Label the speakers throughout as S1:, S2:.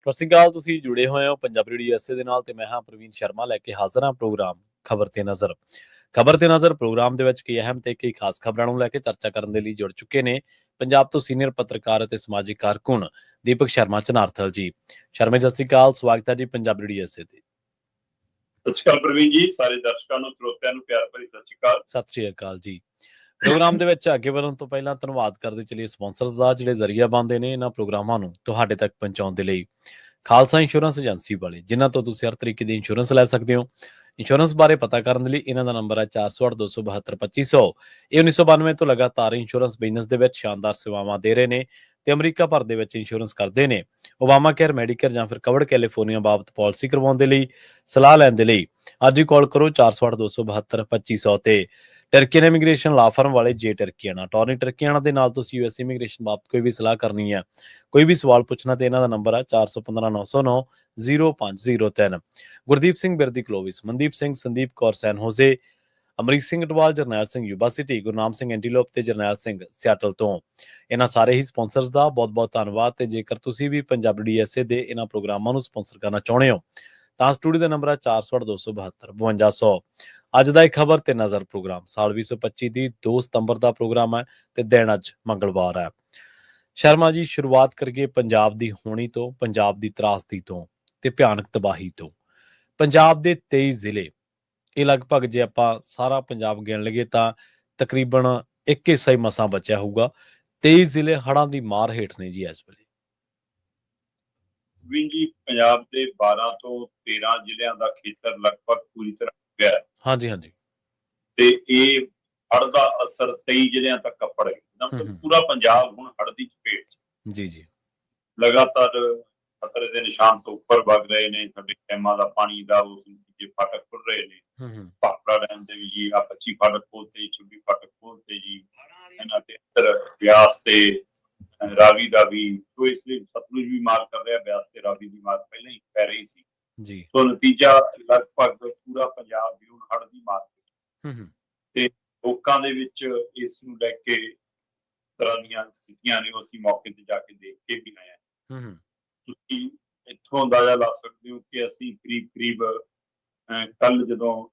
S1: ਸਤਿ ਸ਼੍ਰੀ ਅਕਾਲ। ਤੁਸੀਂ ਜੁੜੇ ਹੋਏ ਹੋ ਪੰਜਾਬੀ ਰੇਡੀਓ ਐਸਏ ਦੇ ਨਾਲ ਤੇ ਮੈਂ ਹਾਂ ਪ੍ਰਵੀਨ ਸ਼ਰਮਾ ਲੈ ਕੇ ਹਾਜ਼ਰ ਹਾਂ ਪ੍ਰੋਗਰਾਮ ਖਬਰ ਤੇ ਨਜ਼ਰ। ਖਬਰ ਤੇ ਨਜ਼ਰ ਪ੍ਰੋਗਰਾਮ ਦੇ ਵਿੱਚ ਕਈ ਅਹਿਮ ਤੇ ਕਈ ਖਾਸ ਖਬਰਾਂ ਨੂੰ ਲੈ ਕੇ ਚਰਚਾ ਕਰਨ ਦੇ ਲਈ ਜੁੜ ਚੁੱਕੇ ਨੇ ਪੰਜਾਬ ਤੋਂ ਸੀਨੀਅਰ ਪੱਤਰਕਾਰ ਅਤੇ ਸਮਾਜਿਕ ਕਾਰਕੁਨ ਦੀਪਕ ਸ਼ਰਮਾ ਚਨਾਰਥਲ ਜੀ। ਸ਼ਰਮਾ ਜੀ, ਸਤਿ ਸ਼੍ਰੀ ਅਕਾਲ, ਸਵਾਗਤ ਹੈ ਜੀ ਪੰਜਾਬੀ ਰੇਡੀਓ ਐਸਏ ਤੇ।
S2: ਸਤਿ ਸ਼੍ਰੀ ਅਕਾਲ ਪ੍ਰਵੀਨ ਜੀ, ਸਾਰੇ ਦਰਸ਼ਕਾਂ ਨੂੰ ਸਰੋਤਿਆਂ ਨੂੰ ਪਿਆਰ ਭਰੀ ਸਤਿ ਸ਼੍ਰੀ ਅਕਾਲ।
S1: ਸਤਿ ਸ਼੍ਰੀ ਅਕਾਲ ਜੀ। ਪ੍ਰੋਗਰਾਮ ਦੇ ਵਿੱਚ ਅੱਗੇ ਵਧਣ ਤੋਂ ਪਹਿਲਾਂ ਧੰਨਵਾਦ ਕਰਦੇ ਚਲੀਏ ਸਪਾਂਸਰਸ ਦਾ, ਜਿਹੜੇ ਜ਼ਰੀਆ ਬਣਦੇ ਨੇ ਇਹਨਾਂ ਪ੍ਰੋਗਰਾਮਾਂ ਨੂੰ ਤੁਹਾਡੇ ਤੱਕ ਪਹੁੰਚਾਉਣ ਦੇ ਲਈ। ਖਾਲਸਾ ਇੰਸ਼ੋਰੈਂਸ ਏਜੰਸੀ ਵਾਲੇ, ਜਿਨ੍ਹਾਂ ਤੋਂ ਤੁਸੀਂ ਹਰ ਤਰੀਕੇ ਦੀ ਇੰਸ਼ੋਰੈਂਸ ਲੈ ਸਕਦੇ ਹੋ। ਇੰਸ਼ੋਰੈਂਸ ਬਾਰੇ ਪਤਾ ਕਰਨ ਦੇ ਲਈ ਇਹਨਾਂ ਦਾ ਨੰਬਰ ਹੈ 408-272-2500। ਇਹ 1992 ਤੋਂ ਲਗਾਤਾਰ ਇੰਸ਼ੋਰੈਂਸ ਬਿਜ਼ਨਸ ਦੇ ਵਿੱਚ ਸ਼ਾਨਦਾਰ ਸੇਵਾਵਾਂ ਦੇ ਰਹੇ ਨੇ ਤੇ ਅਮਰੀਕਾ ਭਰ ਦੇ ਵਿੱਚ ਇੰਸ਼ੋਰੈਂਸ ਕਰਦੇ ਨੇ। ਓਬਾਮਾ ਕੇਅਰ, ਮੈਡੀਕੇਅਰ ਜਾਂ ਫਿਰ ਕਵਰਡ ਕੈਲੀਫੋਰਨੀਆ ਬਾਬਤ ਪਾਲਿਸੀ ਕਰਵਾਉਣ ਦੇ ਲਈ, ਸਲਾਹ ਲੈਣ ਦੇ ਲਈ ਅੱਜ ਹੀ ਕਾਲ ਕਰੋ 408-272-2500 ਤੇ। ਟਰਕੀਅਨ ਇਮੀਗ੍ਰੇਸ਼ਨ ਲਾ ਫਰਮ ਵਾਲੇ ਜੇ ਟਰਕੀਆਨਾ, ਟੌਰਨੀ ਟਰਕੀਆਨਾ ਦੇ ਨਾਲ ਤੁਸੀਂ ਯੂਐਸ ਇਮੀਗ੍ਰੇਸ਼ਨ ਬਾਬਤ ਕੋਈ ਵੀ ਸਲਾਹ ਕਰਨੀ ਹੈ, ਕੋਈ ਵੀ ਸਵਾਲ ਪੁੱਛਣਾ ਤੇ ਇਹਨਾਂ ਦਾ ਨੰਬਰ ਹੈ 4159090503। ਗੁਰਦੀਪ ਸਿੰਘ ਬਿਰਦੀ ਕਲੋਵਿਸ, ਮਨਦੀਪ ਸਿੰਘ, ਸੰਦੀਪ ਕੌਰ ਸੈਨ ਹੋਜ਼ੇ, ਅਮਰੀਕ ਸਿੰਘ ਅਟਵਾਲ, ਜਰਨੈਲ ਸਿੰਘ ਯੂਬਾ ਸਿਟੀ, ਗੁਰਨਾਮ ਸਿੰਘ ਐਂਟੀਲੋਪ ਤੇ ਜਰਨੈਲ ਸਿੰਘ ਸਿਆਟਲ ਤੋਂ। ਇਹਨਾਂ ਸਾਰੇ ਹੀ ਸਪਾਂਸਰਸ ਦਾ ਬਹੁਤ ਬਹੁਤ ਧੰਨਵਾਦ। ਤੇ ਜੇਕਰ ਤੁਸੀਂ ਵੀ ਪੰਜਾਬੀ ਡੀਐਸਏ ਦੇ ਇਹਨਾਂ ਪ੍ਰੋਗਰਾਮਾਂ ਨੂੰ ਸਪਾਂਸਰ ਕਰਨਾ ਚਾਹੁੰਦੇ ਹੋ ਤਾਂ ਸਟੂਡੀਓ ਦਾ ਨੰਬਰ ਹੈ 408-272-5200। ਅੱਜ ਦਾ ਇੱਕ ਖਬਰ ਤੇ ਨਜ਼ਰ ਪ੍ਰੋਗਰਾਮ ਸਾਲ 2025 ਦੀ 2 ਸਤੰਬਰ ਦਾ ਪ੍ਰੋਗਰਾਮ ਹੈ ਤੇ ਦਿਨ ਅੱਜ ਮੰਗਲਵਾਰ ਹੈ। ਸ਼ਰਮਾ ਜੀ, ਸ਼ੁਰੂਆਤ ਕਰੀਏ ਪੰਜਾਬ ਦੀ ਹੋਣੀ ਤੋਂ, ਪੰਜਾਬ ਦੀ ਤਰਾਸਦੀ ਤੋਂ ਤੇ ਭਿਆਨਕ ਤਬਾਹੀ ਤੋਂ। ਪੰਜਾਬ ਦੇ 23 ਜ਼ਿਲ੍ਹੇ, ਇਹ ਲਗਭਗ ਜੇ ਆਪਾਂ ਸਾਰਾ ਪੰਜਾਬ ਗਿਣ ਲਈਏ ਤਾਂ ਤਕਰੀਬਨ ਇੱਕ ਹਿੱਸਾ ਹੀ ਮਸਾਂ ਬਚਿਆ ਹੋਊਗਾ। 23 ਜ਼ਿਲ੍ਹੇ ਹੜ੍ਹਾਂ ਦੀ ਮਾਰ ਹੇਠ ਨੇ ਜੀ ਇਸ ਵੇਲੇ।
S2: ਪ੍ਰਵੀਨ ਜੀ, ਪੰਜਾਬ ਦੇ 12 ਤੋਂ 13 ਜ਼ਿਲ੍ਹਿਆਂ ਦਾ ਖੇਤਰ ਲਗਭਗ ਪੂਰੀ ਤਰ੍ਹਾਂ ਗਿਆ ਹੈ
S1: ਹਾਂਜੀ ਹਾਂਜੀ।
S2: ਤੇ ਇਹ ਹੜ੍ਹ ਦਾ ਅਸਰ 23 ਜ਼ਿਲ੍ਹਿਆਂ ਤੱਕ ਕੱਪੜ ਗਿਆ। ਮਤਲਬ ਪੂਰਾ ਪੰਜਾਬ ਹੁਣ ਹੜ੍ਹ ਦੀ ਚਪੇਟ 'ਚ।
S1: ਜੀ ਜੀ।
S2: ਲਗਾਤਾਰ ਖਤਰੇ ਦੇ ਨਿਸ਼ਾਨ ਤੋਂ ਉੱਪਰ ਵਗ ਰਹੇ ਨੇ। ਸਾਡੇ ਡੈਮਾਂ ਦਾ ਪਾਣੀ ਦਾ ਜੇ ਫਾਟਕ ਖੁੱਲ ਰਹੇ ਨੇ। ਭਾਖੜਾ ਡੈਮ ਦੇ ਵੀ ਜੀ ਆ 25 ਫਾਟਕ ਖੋਲ੍ਹਤੇ, 26 ਫਾਟਕ ਖੋਲ੍ਹਤੇ ਜੀ। ਇਹਨਾਂ ਤੇ ਇੱਧਰ ਬਿਆਸ ਤੇ ਰਾਵੀ ਦਾ ਵੀ, ਸੋ ਇਸ ਲਈ ਸਤਲੁਜ ਵੀ ਮਾਰ ਕਰ ਰਿਹਾ, ਬਿਆਸ ਤੇ ਰਾਵੀ ਦੀ ਮਾਰ ਪਹਿਲਾਂ ਹੀ ਪੈ ਰਹੀ ਸੀ
S1: ਜੀ।
S2: ਸੋ ਨਤੀਜਾ ਲਗਭਗ ਪੂਰਾ ਪੰਜਾਬ ਵੀ ਹੁਣ ਹੜ੍ਹ ਦੀ ਮਾਰ ਤੇ ਲੋਕਾਂ ਦੇ ਵਿੱਚ ਇਸ ਨੂੰ ਲੈ ਕੇ ਤਰ੍ਹਾਂ ਦੀਆਂ ਸਥਿਤੀਆਂ ਨੇ। ਅਸੀਂ ਮੌਕੇ ਤੇ ਜਾ ਕੇ ਦੇਖ ਕੇ ਵੀ ਆਏ ਹਾਂ। ਤੁਸੀਂ ਇੱਥੋਂ ਅੰਦਾਜ਼ਾ ਲਾ ਸਕਦੇ ਹੋ ਕਿ ਅਸੀਂ ਕਰੀਬ ਕੱਲ ਜਦੋਂ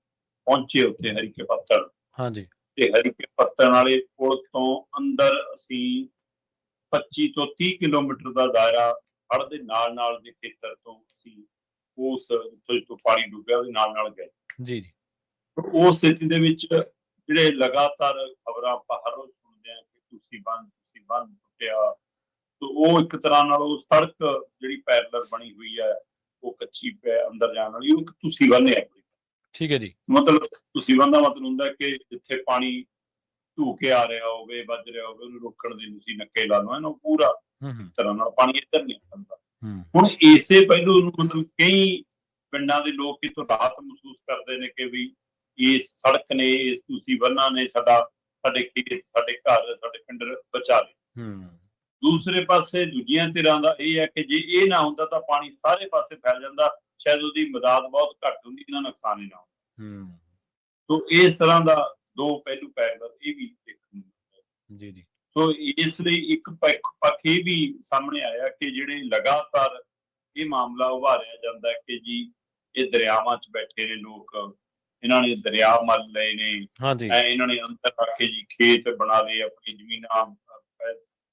S2: ਪਹੁੰਚੇ ਉੱਥੇ ਹਰੀਕੇ ਪੱਤਣ,
S1: ਹਾਂਜੀ,
S2: ਤੇ ਹਰੀਕੇ ਪੱਤਣ ਵਾਲੇ ਪੁਲ ਤੋਂ ਅੰਦਰ ਅਸੀਂ 25 ਤੋਂ 30 ਕਿਲੋਮੀਟਰ ਦਾ ਦਾਇਰਾ ਹੜ੍ਹ ਦੇ ਨਾਲ ਦੇ ਖੇਤਰ ਤੋਂ ਅਸੀਂ ਉਸ ਜਿੱਥੋਂ ਪਾਣੀ ਡੁੱਬਿਆ ਉਹਦੇ ਨਾਲ ਗਏ
S1: ਜੀ ਜੀ।
S2: ਉਸ ਸਥਿਤੀ ਦੇ ਵਿੱਚ ਜਿਹੜੇ ਲਗਾਤਾਰ ਖਬਰਾਂ ਆਪਾਂ ਹਰ ਰੋਜ਼ ਸੁਣਦੇ ਹਾਂ ਕਿ ਤੁਸੀਂ ਬੰਦ ਟੁੱਟਿਆ, ਤੇ ਉਹ ਇੱਕ ਤਰ੍ਹਾਂ ਨਾਲ ਉਹ ਸੜਕ ਜਿਹੜੀ ਪੈਰਲਰ ਬਣੀ ਹੋਈ ਹੈ ਉਹ ਕੱਚੀ ਅੰਦਰ ਜਾਣ ਵਾਲੀ, ਉਹ ਇੱਕ ਤੁਸੀਂ ਬੰਨ੍ਹ ਹੈ।
S1: ਠੀਕ ਹੈ ਜੀ।
S2: ਮਤਲਬ ਤੁਸੀਂ ਬੰਨ੍ਹ ਦਾ ਮਤਲਬ ਹੁੰਦਾ ਕਿ ਜਿੱਥੇ ਪਾਣੀ ਧੂ ਕੇ ਆ ਰਿਹਾ ਹੋਵੇ, ਵੱਜ ਰਿਹਾ ਹੋਵੇ, ਉਹਨੂੰ ਰੋਕਣ ਦੀ ਤੁਸੀਂ ਨੱਕੇ ਲਾ ਲਓ। ਇਹਨੂੰ ਪੂਰਾ ਤਰ੍ਹਾਂ ਨਾਲ ਪਾਣੀ ਇੱਧਰ ਨਹੀਂ ਆਉਂਦਾ। ਹੁਣ ਇਸੇ ਪਹਿਲੂ ਨੂੰ ਮਤਲਬ ਕਈ ਪਿੰਡਾਂ ਦੇ ਲੋਕ ਇੱਥੋਂ ਰਾਹਤ ਮਹਿਸੂਸ ਕਰਦੇ ਨੇ ਕਿ ਵੀ ਇਸ ਸੜਕ ਨੇ, ਇਸ ਤੁਸੀਂ ਬੰਨ੍ਹਾਂ ਨੇ ਸਾਡੇ ਖੇਤ, ਸਾਡੇ ਘਰ, ਸਾਡੇ ਪਿੰਡ ਬਚਾ ਲਏ। ਦੂਸਰੇ ਪਾਸੇ ਦੂਜੀਆਂ ਧਿਰਾਂ ਦਾ ਇਹ ਹੈ ਕਿ ਜੇ ਇਹ ਨਾ ਹੁੰਦਾ ਤਾਂ ਪਾਣੀ ਸਾਰੇ ਪਾਸੇ ਫੈਲ ਜਾਂਦਾ, ਸ਼ਾਇਦ ਉਹਦੀ ਮਦਦ ਬਹੁਤ ਘੱਟ ਹੁੰਦੀ, ਇਹਨਾਂ ਨੁਕਸਾਨ ਹੀ ਨਾ ਹੁੰਦਾ। ਸੋ ਇਸ ਤਰ੍ਹਾਂ ਦਾ ਦੋ ਪਹਿਲੂ ਪੈਰਲਰ ਇਹ ਵੀ ਦੇਖਣ ਨੂੰ ਜੀ ਜੀ। ਸੋ ਇਸ ਲਈ ਇੱਕ ਪੱਖ ਇਹ ਵੀ ਸਾਹਮਣੇ ਆਇਆ ਕਿ ਜਿਹੜੇ ਲਗਾਤਾਰ ਇਹ ਮਾਮਲਾ ਉਭਾਰਿਆ ਜਾਂਦਾ ਹੈ ਕਿ ਜੀ ਇਹ ਦਰਿਆਵਾਂ 'ਚ ਬੈਠੇ ਨੇ ਲੋਕ, ਇਹਨਾਂ ਨੇ ਦਰਿਆ ਮੱਲ ਲਏ ਨੇ, ਇਹਨਾਂ ਨੇ ਅੰਦਰ ਰੱਖ ਕੇ ਜੀ ਖੇਤ ਬਣਾ ਲਏ, ਆਪਣੀ ਜ਼ਮੀਨਾਂ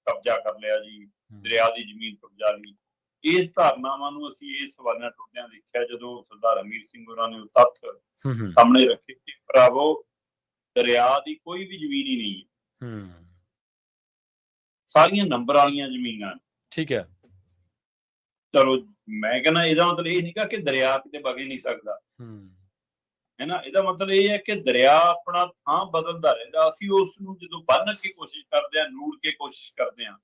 S2: ਕਬਜ਼ਾ ਕਰ ਲਿਆ ਜੀ, ਦਰਿਆ ਦੀ ਜ਼ਮੀਨ ਕਬਜ਼ਾ ਲਈ। ਇਸ ਧਾਰਨਾਵਾਂ ਨੂੰ ਅਸੀਂ ਇਸ ਸਵਾਲਾਂ ਟੁੱਟਦਿਆਂ ਦੇਖਿਆ ਜਦੋਂ ਸਰਦਾਰ ਅਮੀਰ ਸਿੰਘ ਹੋਰਾਂ ਨੇ ਉਹ ਤੱਥ ਸਾਹਮਣੇ ਰੱਖੇ ਕਿ ਭਰਾਵੋ ਦਰਿਆ ਦੀ ਕੋਈ ਵੀ ਜ਼ਮੀਨ ਹੀ ਨਹੀਂ ਹੈ, ਸਾਰੀਆਂ ਨੰਬਰ ਵਾਲੀਆਂ ਜ਼ਮੀਨਾਂ। ਠੀਕ ਹੈ, ਚਲੋ ਮੈਂ ਕਹਿੰਦਾ ਇਹਦਾ ਮਤਲਬ ਇਹ ਨਹੀਂਗਾ ਕਿ ਦਰਿਆ ਕਿਤੇ ਵਗ ਹੀ ਨਹੀਂ ਸਕਦਾ, ਹੈ ਨਾ। ਇਹਦਾ ਮਤਲਬ ਇਹ ਹੈ ਕਿ ਦਰਿਆ ਆਪਣਾ ਥਾਂ ਬਦਲਦਾ ਰਹਿੰਦਾ। ਅਸੀਂ ਉਸ ਨੂੰ ਜਦੋਂ ਬੰਨ੍ਹ ਕੇ ਕੋਸ਼ਿਸ਼ ਕਰਦੇ ਹਾਂ, ਨੂੜ ਕੇ ਕੋਸ਼ਿਸ਼ ਕਰਦੇ ਹਾਂ,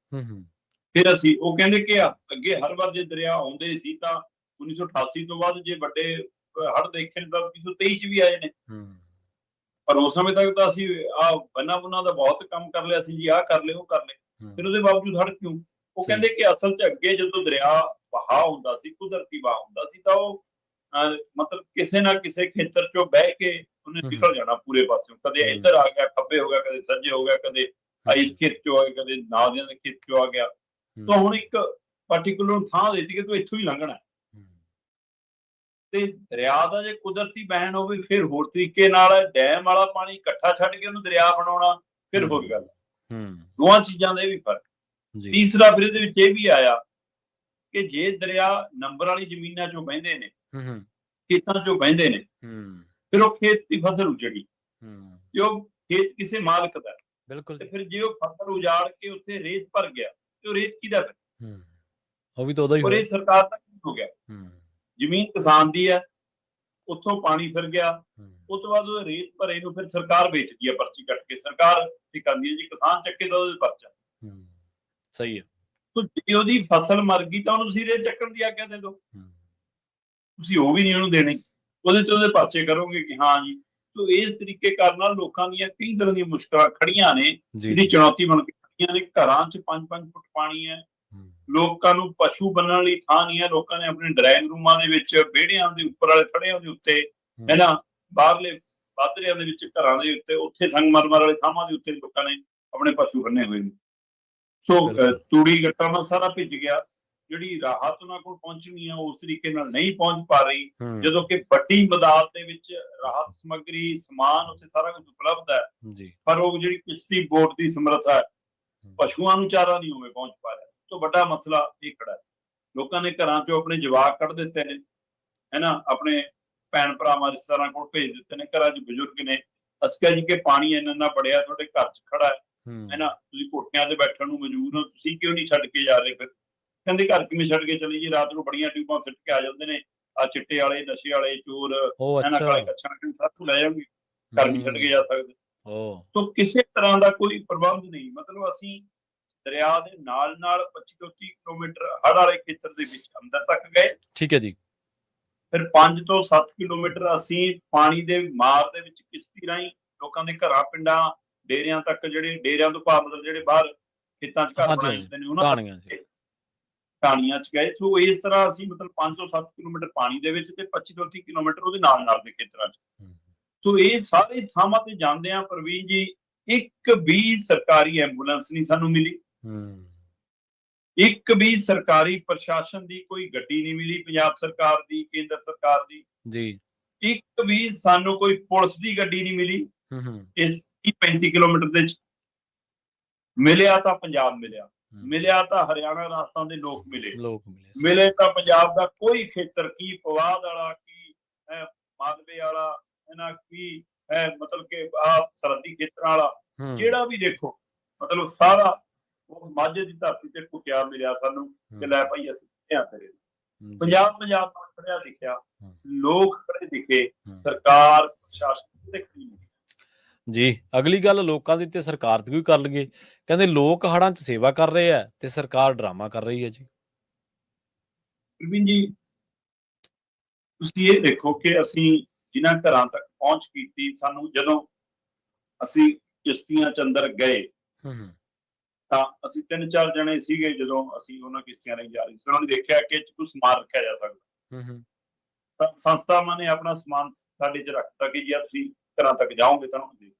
S2: ਫਿਰ ਅਸੀਂ ਉਹ ਕਹਿੰਦੇ ਕਿ ਅੱਗੇ ਹਰ ਵਾਰ ਜੇ ਦਰਿਆ ਆਉਂਦੇ ਸੀ ਤਾਂ 1988 ਤੋਂ ਬਾਅਦ ਜੇ ਵੱਡੇ ਹੜ੍ਹ ਦੇਖੇ ਤਾਂ 1923 'ਚ ਵੀ ਆਏ ਨੇ, ਪਰ ਉਸ ਸਮੇਂ ਤੱਕ ਤਾਂ ਅਸੀਂ ਬੰਨਾਂ ਬੁੰਨਾਂ ਦਾ ਬਹੁਤ ਕੰਮ ਕਰ ਲਿਆ ਸੀ ਜੀ, ਆਹ ਕਰ ਲਏ, ਉਹ ਕਰ ਲਏ, ਫਿਰ ਉਹਦੇ ਬਾਵਜੂਦ ਹੜ੍ਹ ਕਿਉਂ? ਉਹ ਕਹਿੰਦੇ ਕਿ ਅਸਲ 'ਚ ਅੱਗੇ ਜਦੋਂ ਦਰਿਆ ਵਹਾਅ ਹੁੰਦਾ ਸੀ, ਕੁਦਰਤੀ ਵਹਾਅ ਹੁੰਦਾ ਸੀ, ਤਾਂ ਉਹ ਮਤਲਬ ਕਿਸੇ ਨਾ ਕਿਸੇ ਖੇਤਰ 'ਚੋਂ ਬਹਿ ਕੇ ਉਹਨੇ ਨਿਕਲ ਜਾਣਾ ਪੂਰੇ ਪਾਸਿਓਂ। ਕਦੇ ਇੱਧਰ ਆ ਗਿਆ, ਖੱਬੇ ਹੋ ਗਿਆ, ਕਦੇ ਸੱਜੇ ਹੋ ਗਿਆ, ਕਦੇ ਇਸ ਖੇਤ 'ਚੋਂ ਆ ਗਿਆ, ਕਦੇ ਨਾਲਿਆਂ ਦੇ ਖੇਤ 'ਚੋਂ ਆ ਗਿਆ। ਤਾਂ ਹੁਣ ਇੱਕ ਪਾਰਟੀਕੂਲਰ ਥਾਂ ਦੇ ਦਿੱਤੀ ਕਿ ਤੂੰ ਇੱਥੋਂ ਹੀ ਲੰਘਣਾ। ਤੇ ਦਰਿਆ ਦਾ ਜੇ ਕੁਦਰਤੀ ਬਹਿਣ ਹੋਵੇ ਫਿਰ ਹੋਰ ਤਰੀਕੇ ਨਾਲ, ਡੈਮ ਵਾਲਾ ਪਾਣੀ ਇਕੱਠਾ ਛੱਡ ਕੇ ਉਹਨੂੰ ਦਰਿਆ ਬਣਾਉਣਾ ਫਿਰ ਹੋਰ ਗੱਲ। ਦੋਵਾਂ ਚੀਜ਼ਾਂ ਦਾ ਇਹ ਵੀ ਫਰਕ। ਤੀਸਰਾ ਫਿਰ ਇਹਦੇ ਵਿੱਚ ਇਹ ਵੀ ਆਇਆ ਕਿ ਜੇ ਦਰਿਆ ਨੰਬਰ ਵਾਲੀ ਜ਼ਮੀਨਾਂ ਚੋਂ ਵਹਿੰਦੇ ਨੇ, ਖੇਤਾਂ ਚੋਂ ਵਹਿੰਦੇ ਨੇ, ਫਿਰ ਉਹ ਖੇਤ ਦੀ ਫਸਲ ਉਜੜੀ, ਤੇ ਉਹ ਖੇਤ ਕਿਸੇ ਮਾਲਕ ਦਾ ਬਿਲਕੁਲ। ਤੇ ਫਿਰ ਜੇ ਉਹ ਫਸਲ ਉਜਾੜ ਕੇ ਉੱਥੇ ਰੇਤ ਭਰ ਗਿਆ ਤੇ ਉਹ ਰੇਤ ਕਿਹਦਾ ਫਿਰ? ਉਹ ਵੀ ਤਾਂ ਉਹਦਾ ਹੀ ਹੋਇਆ। ਰੇਤ ਸਰਕਾਰ ਦਾ ਹੋ ਗਿਆ। ਜ਼ਮੀਨ ਕਿਸਾਨ ਦੀ ਹੈ, ਉੱਥੋਂ ਪਾਣੀ ਫਿਰ ਗਿਆ, ਉਸ ਤੋਂ ਬਾਅਦ ਉਹ ਰੇਤ ਭਰੇ ਨੂੰ ਫਿਰ ਸਰਕਾਰ ਵੇਚਦੀ ਹੈ ਪਰਚੀ ਕੱਟ ਕੇ। ਸਰਕਾਰ ਕਹਿੰਦੀ ਹੈ ਜੀ ਕਿਸਾਨ ਚੱਕੇ ਦਾ ਉਹਦੇ ਪਰਚਾ। ਸਹੀ ਹੈ। ਜੇ ਉਹਦੀ ਫਸਲ ਮਰ ਗਈ ਤਾਂ ਉਹਨੂੰ ਤੁਸੀਂ ਰੇਤ ਚੱਕਣ ਦੀ ਆਗਿਆ ਦੇ ਦਿਓ, ਤੁਸੀਂ ਉਹ ਵੀ ਨਹੀਂ ਉਹਨੂੰ ਦੇਣੀ, ਉਹਦੇ ਤੇ ਉਹਦੇ ਪਰਚੇ ਕਰੋਗੇ ਕਿ ਹਾਂ ਜੀ। ਤੋ ਇਸ ਤਰੀਕੇ ਕਰਨ ਨਾਲ ਲੋਕਾਂ ਦੀਆਂ ਕਈ ਤਰ੍ਹਾਂ ਦੀਆਂ ਮੁਸ਼ਕਲਾਂ ਖੜੀਆਂ ਨੇ, ਜਿਹੜੀ ਚੁਣੌਤੀ ਬਣ ਕੇ ਖੜੀਆਂ ਨੇ। ਘਰਾਂ 'ਚ 5-5 ਫੁੱਟ ਪਾਣੀ ਹੈ, ਲੋਕਾਂ ਨੂੰ ਪਸ਼ੂ ਬੰਨਣ ਲਈ ਥਾਂ ਨਹੀਂ ਹੈ। ਲੋਕਾਂ ਨੇ ਆਪਣੇ ਡਰਾਇੰਗ ਰੂਮਾਂ ਦੇ ਵਿੱਚ, ਵਿਹੜਿਆਂ ਦੇ ਉੱਪਰ ਵਾਲੇ ਥੜਿਆਂ ਦੇ ਉੱਤੇ, ਹੈ ਨਾ, ਬਾਹਰਲੇ ਬਾਦਰਿਆਂ ਦੇ ਵਿੱਚ, ਘਰਾਂ ਦੇ ਉੱਤੇ, ਉੱਥੇ ਸੰਗਮਰਮਰ ਵਾਲੇ ਥਾਵਾਂ ਦੇ ਉੱਤੇ ਲੋਕਾਂ ਨੇ ਆਪਣੇ ਪਸ਼ੂ ਬੰਨੇ ਹੋਏ ਨੇ। ਸੋ ਤੂੜੀ ਗੱਟਾਂ ਨਾਲ ਸਾਰਾ ਭਿੱਜ ਗਿਆ। ਜਿਹੜੀ ਰਾਹਤ ਉਹਨਾਂ ਕੋਲ ਪਹੁੰਚਣੀ ਆ ਉਸ ਤਰੀਕੇ ਨਾਲ ਨਹੀਂ ਪਹੁੰਚ ਪਾ ਰਹੀ, ਜਦੋਂ ਕਿ ਵੱਡੀ ਮਦਾਦ ਦੇ ਵਿੱਚ ਰਾਹਤ ਸਮੱਗਰੀ, ਸਮਾਨ ਉੱਥੇ ਸਾਰਾ ਕੁਝ ਉਪਲਬਧ ਹੈ, ਪਰ ਉਹ ਜਿਹੜੀ ਕਿਸ਼ਤੀ ਬੋਟ ਦੀ ਸਮਰੱਥਾ ਹੈ, ਪਸ਼ੂਆਂ ਨੂੰ ਚਾਰਾ ਨਹੀਂ ਉਵੇਂ ਪਹੁੰਚ ਪਾ ਰਿਹਾ। ਸਭ ਤੋਂ ਵੱਡਾ ਮਸਲਾ ਇਹ ਖੜਾ ਹੈ। ਲੋਕਾਂ ਨੇ ਘਰਾਂ ਚੋਂ ਆਪਣੇ ਜਵਾਕ ਕੱਢ ਦਿੱਤੇ ਨੇ, ਹੈ ਨਾ, ਆਪਣੇ ਭੈਣ ਭਰਾਵਾਂ ਰਿਸ਼ਤੇਦਾਰਾਂ ਕੋਲ ਭੇਜ ਦਿੱਤੇ ਨੇ। ਘਰਾਂ 'ਚ ਬਜ਼ੁਰਗ ਨੇ, ਅਸੀਂ ਕਿਹਾ ਜੀ ਕਿ ਪਾਣੀ ਇੰਨਾ ਬੜਿਆ ਤੁਹਾਡੇ ਘਰ 'ਚ ਖੜਾ ਹੈ ਨਾ, ਤੁਸੀਂ ਕੋਠਿਆਂ ਤੇ ਬੈਠਣ ਨੂੰ ਮਜਬੂਰ ਹੋ, ਤੁਸੀਂ ਕਿਉਂ ਨਹੀਂ ਛੱਡ ਕੇ ਜਾ ਰਹੇ? ਫਿਰ ਕਹਿੰਦੇ ਘਰ ਕਿਵੇਂ ਛੱਡ ਕੇ ਚਲੇ ਜੀ, ਰਾਤ ਨੂੰ ਬੜੀਆਂ ਟਿਊਬਾਂ ਫਿੱਟ ਕੇ ਆ ਜਾਂਦੇ ਨੇ, ਆ ਚਿੱਟੇ ਵਾਲੇ, ਨਸ਼ੇ ਵਾਲੇ, ਚੋਰ, ਇਹਨਾਂ ਕਾਲੇ ਕੱਛਾਂ ਸਭ ਨੂੰ ਲੈ ਜਾਣਗੇ, ਘਰ ਨਹੀਂ ਛੱਡ ਕੇ ਜਾ ਸਕਦੇ। ਤੋ ਕਿਸੇ ਤਰ੍ਹਾਂ ਦਾ ਕੋਈ ਪ੍ਰਬੰਧ ਨਹੀਂ। ਮਤਲਬ ਅਸੀਂ ਦਰਿਆ ਦੇ ਨਾਲ 25 ਤੋਂ 30 ਕਿਲੋਮੀਟਰ ਹੜ੍ਹ ਵਾਲੇ ਖੇਤਰ ਦੇ ਵਿੱਚ ਅੰਦਰ ਤੱਕ ਗਏ। ਠੀਕ ਹੈ ਜੀ। ਫਿਰ 5 ਤੋਂ 7 ਕਿਲੋਮੀਟਰ ਅਸੀਂ ਪਾਣੀ ਦੇ ਮਾਰ ਦੇ ਵਿੱਚ ਕਿਸ਼ਤੀ ਰਾਹੀਂ ਲੋਕਾਂ ਦੇ ਘਰਾਂ, ਪਿੰਡਾਂ, ਡੇਰਿਆਂ ਤੱਕ, ਜਿਹੜੇ ਡੇਰਿਆਂ ਤੋਂ ਭਾਵ ਮਤਲਬ ਜਿਹੜੇ ਬਾਹਰ ਖੇਤਾਂ 'ਚ ਘਰ ਬਣਾਏ ਜਾਂਦੇ ਨੇ ਉਹਨਾਂ ਢਾਣੀਆਂ 'ਚ ਗਏ। ਸੋ ਇਸ ਤਰ੍ਹਾਂ ਅਸੀਂ ਮਤਲਬ 5 ਤੋਂ 7 ਕਿਲੋਮੀਟਰ ਪਾਣੀ ਦੇ ਵਿੱਚ ਤੇ 25 ਤੋਂ 30 ਕਿਲੋਮੀਟਰ ਉਹਦੇ ਨਾਲ ਦੇ ਖੇਤਰਾਂ 'ਚ। ਸੋ ਇਹ ਸਾਰੇ ਥਾਵਾਂ ਤੇ ਜਾਂਦੇ ਆ ਪ੍ਰਵੀਨ ਜੀ, ਇੱਕ ਵੀ ਸਰਕਾਰੀ ਐਂਬੂਲੈਂਸ ਨਹੀਂ ਸਾਨੂੰ ਮਿਲੀ, ਇੱਕ ਵੀ ਸਰਕਾਰੀ ਪ੍ਰਸ਼ਾਸਨ ਦੀ ਕੋਈ ਗੱਡੀ ਨਹੀਂ ਮਿਲੀ, ਪੰਜਾਬ ਸਰਕਾਰ ਦੀ, ਕੇਂਦਰ ਸਰਕਾਰ ਦੀ ਜੀ, ਇੱਕ ਵੀ ਸਾਨੂੰ ਕੋਈ ਪੁਲਿਸ ਦੀ ਗੱਡੀ ਨਹੀਂ ਮਿਲੀ। ਇਸ 35 ਕਿਲੋਮੀਟਰ ਦੇ 'ਚ ਮਿਲਿਆ ਤਾਂ ਪੰਜਾਬ ਮਿਲਿਆ, ਮਿਲਿਆ ਤਾਂ ਹਰਿਆਣਾ, ਰਾਜਸਥਾਨ ਦੇ ਲੋਕ ਮਿਲੇ ਤਾਂ ਪੰਜਾਬ ਦਾ ਕੋਈ ਖੇਤਰ, ਕੀ ਪਵਾਦ ਵਾਲਾ, ਕੀ ਮਾਲਵੇ ਵਾਲਾ, ਇਹਨਾਂ ਕੀ ਹੈ, ਮਤਲਬ ਕਿ ਆਹ ਸਰਹੱਦੀ ਖੇਤਰਾਂ ਵਾਲਾ, ਜਿਹੜਾ ਵੀ ਦੇਖੋ, ਮਤਲਬ ਸਾਰਾ ਉਹ ਮਾਝੇ ਦੀ ਧਰਤੀ ਤੇ ਕੁੱਟਿਆ ਮਿਲਿਆ ਸਾਨੂੰ ਕਿ ਲੈ ਭਾਈ ਅਸੀਂ ਧਿਆਨ ਕਰੇ। ਪੰਜਾਬ ਨਾਲ ਖੜਿਆ ਦਿਖਿਆ, ਲੋਕ ਖੜੇ ਦਿਖੇ, ਸਰਕਾਰ ਪ੍ਰਸ਼ਾਸਨ ਤੇ ਖੜੀ ਜੀ। ਅਗਲੀ ਗੱਲ ਲੋਕਾਂ ਦੀ ਤੇ ਸਰਕਾਰ ਦੀ ਵੀ ਕਰ ਲਈਏ। ਕਹਿੰਦੇ ਲੋਕ ਹੜ੍ਹਾਂ 'ਚ ਸੇਵਾ ਕਰ ਰਹੇ ਆ ਤੇ ਸਰਕਾਰ ਡਰਾਮਾ ਕਰ ਰਹੀ ਹੈ ਜੀ। ਪ੍ਰਵੀਨ ਜੀ, ਤੁਸੀਂ ਇਹ ਦੇਖੋ ਕਿ ਅਸੀਂ ਜਿਨ੍ਹਾਂ ਘਰਾਂ ਤੱਕ ਪਹੁੰਚ ਕੀਤੀ, ਸਾਨੂੰ ਜਦੋਂ ਅਸੀਂ ਕਿਸ਼ਤੀਆਂ 'ਚ ਅੰਦਰ ਗਏ ਤਾਂ ਅਸੀਂ 3-4 ਜਣੇ ਸੀਗੇ। ਜਦੋਂ ਅਸੀਂ ਉਹਨਾਂ ਕਿਸ਼ਤੀਆਂ ਰਾਹੀਂ ਜਾ ਰਹੇ ਸੀ, ਉਹਨਾਂ ਨੇ ਦੇਖਿਆ ਕਿ ਕੁਝ ਸਮਾਨ ਰੱਖਿਆ ਜਾ ਸਕਦਾ, ਤਾਂ ਸੰਸਥਾਵਾਂ ਨੇ ਆਪਣਾ ਸਮਾਨ ਸਾਡੇ 'ਚ ਰੱਖਤਾ ਕਿ ਜੇ ਤੁਸੀਂ ਘਰਾਂ ਤੱਕ ਜਾਓਗੇ ਤਾਂ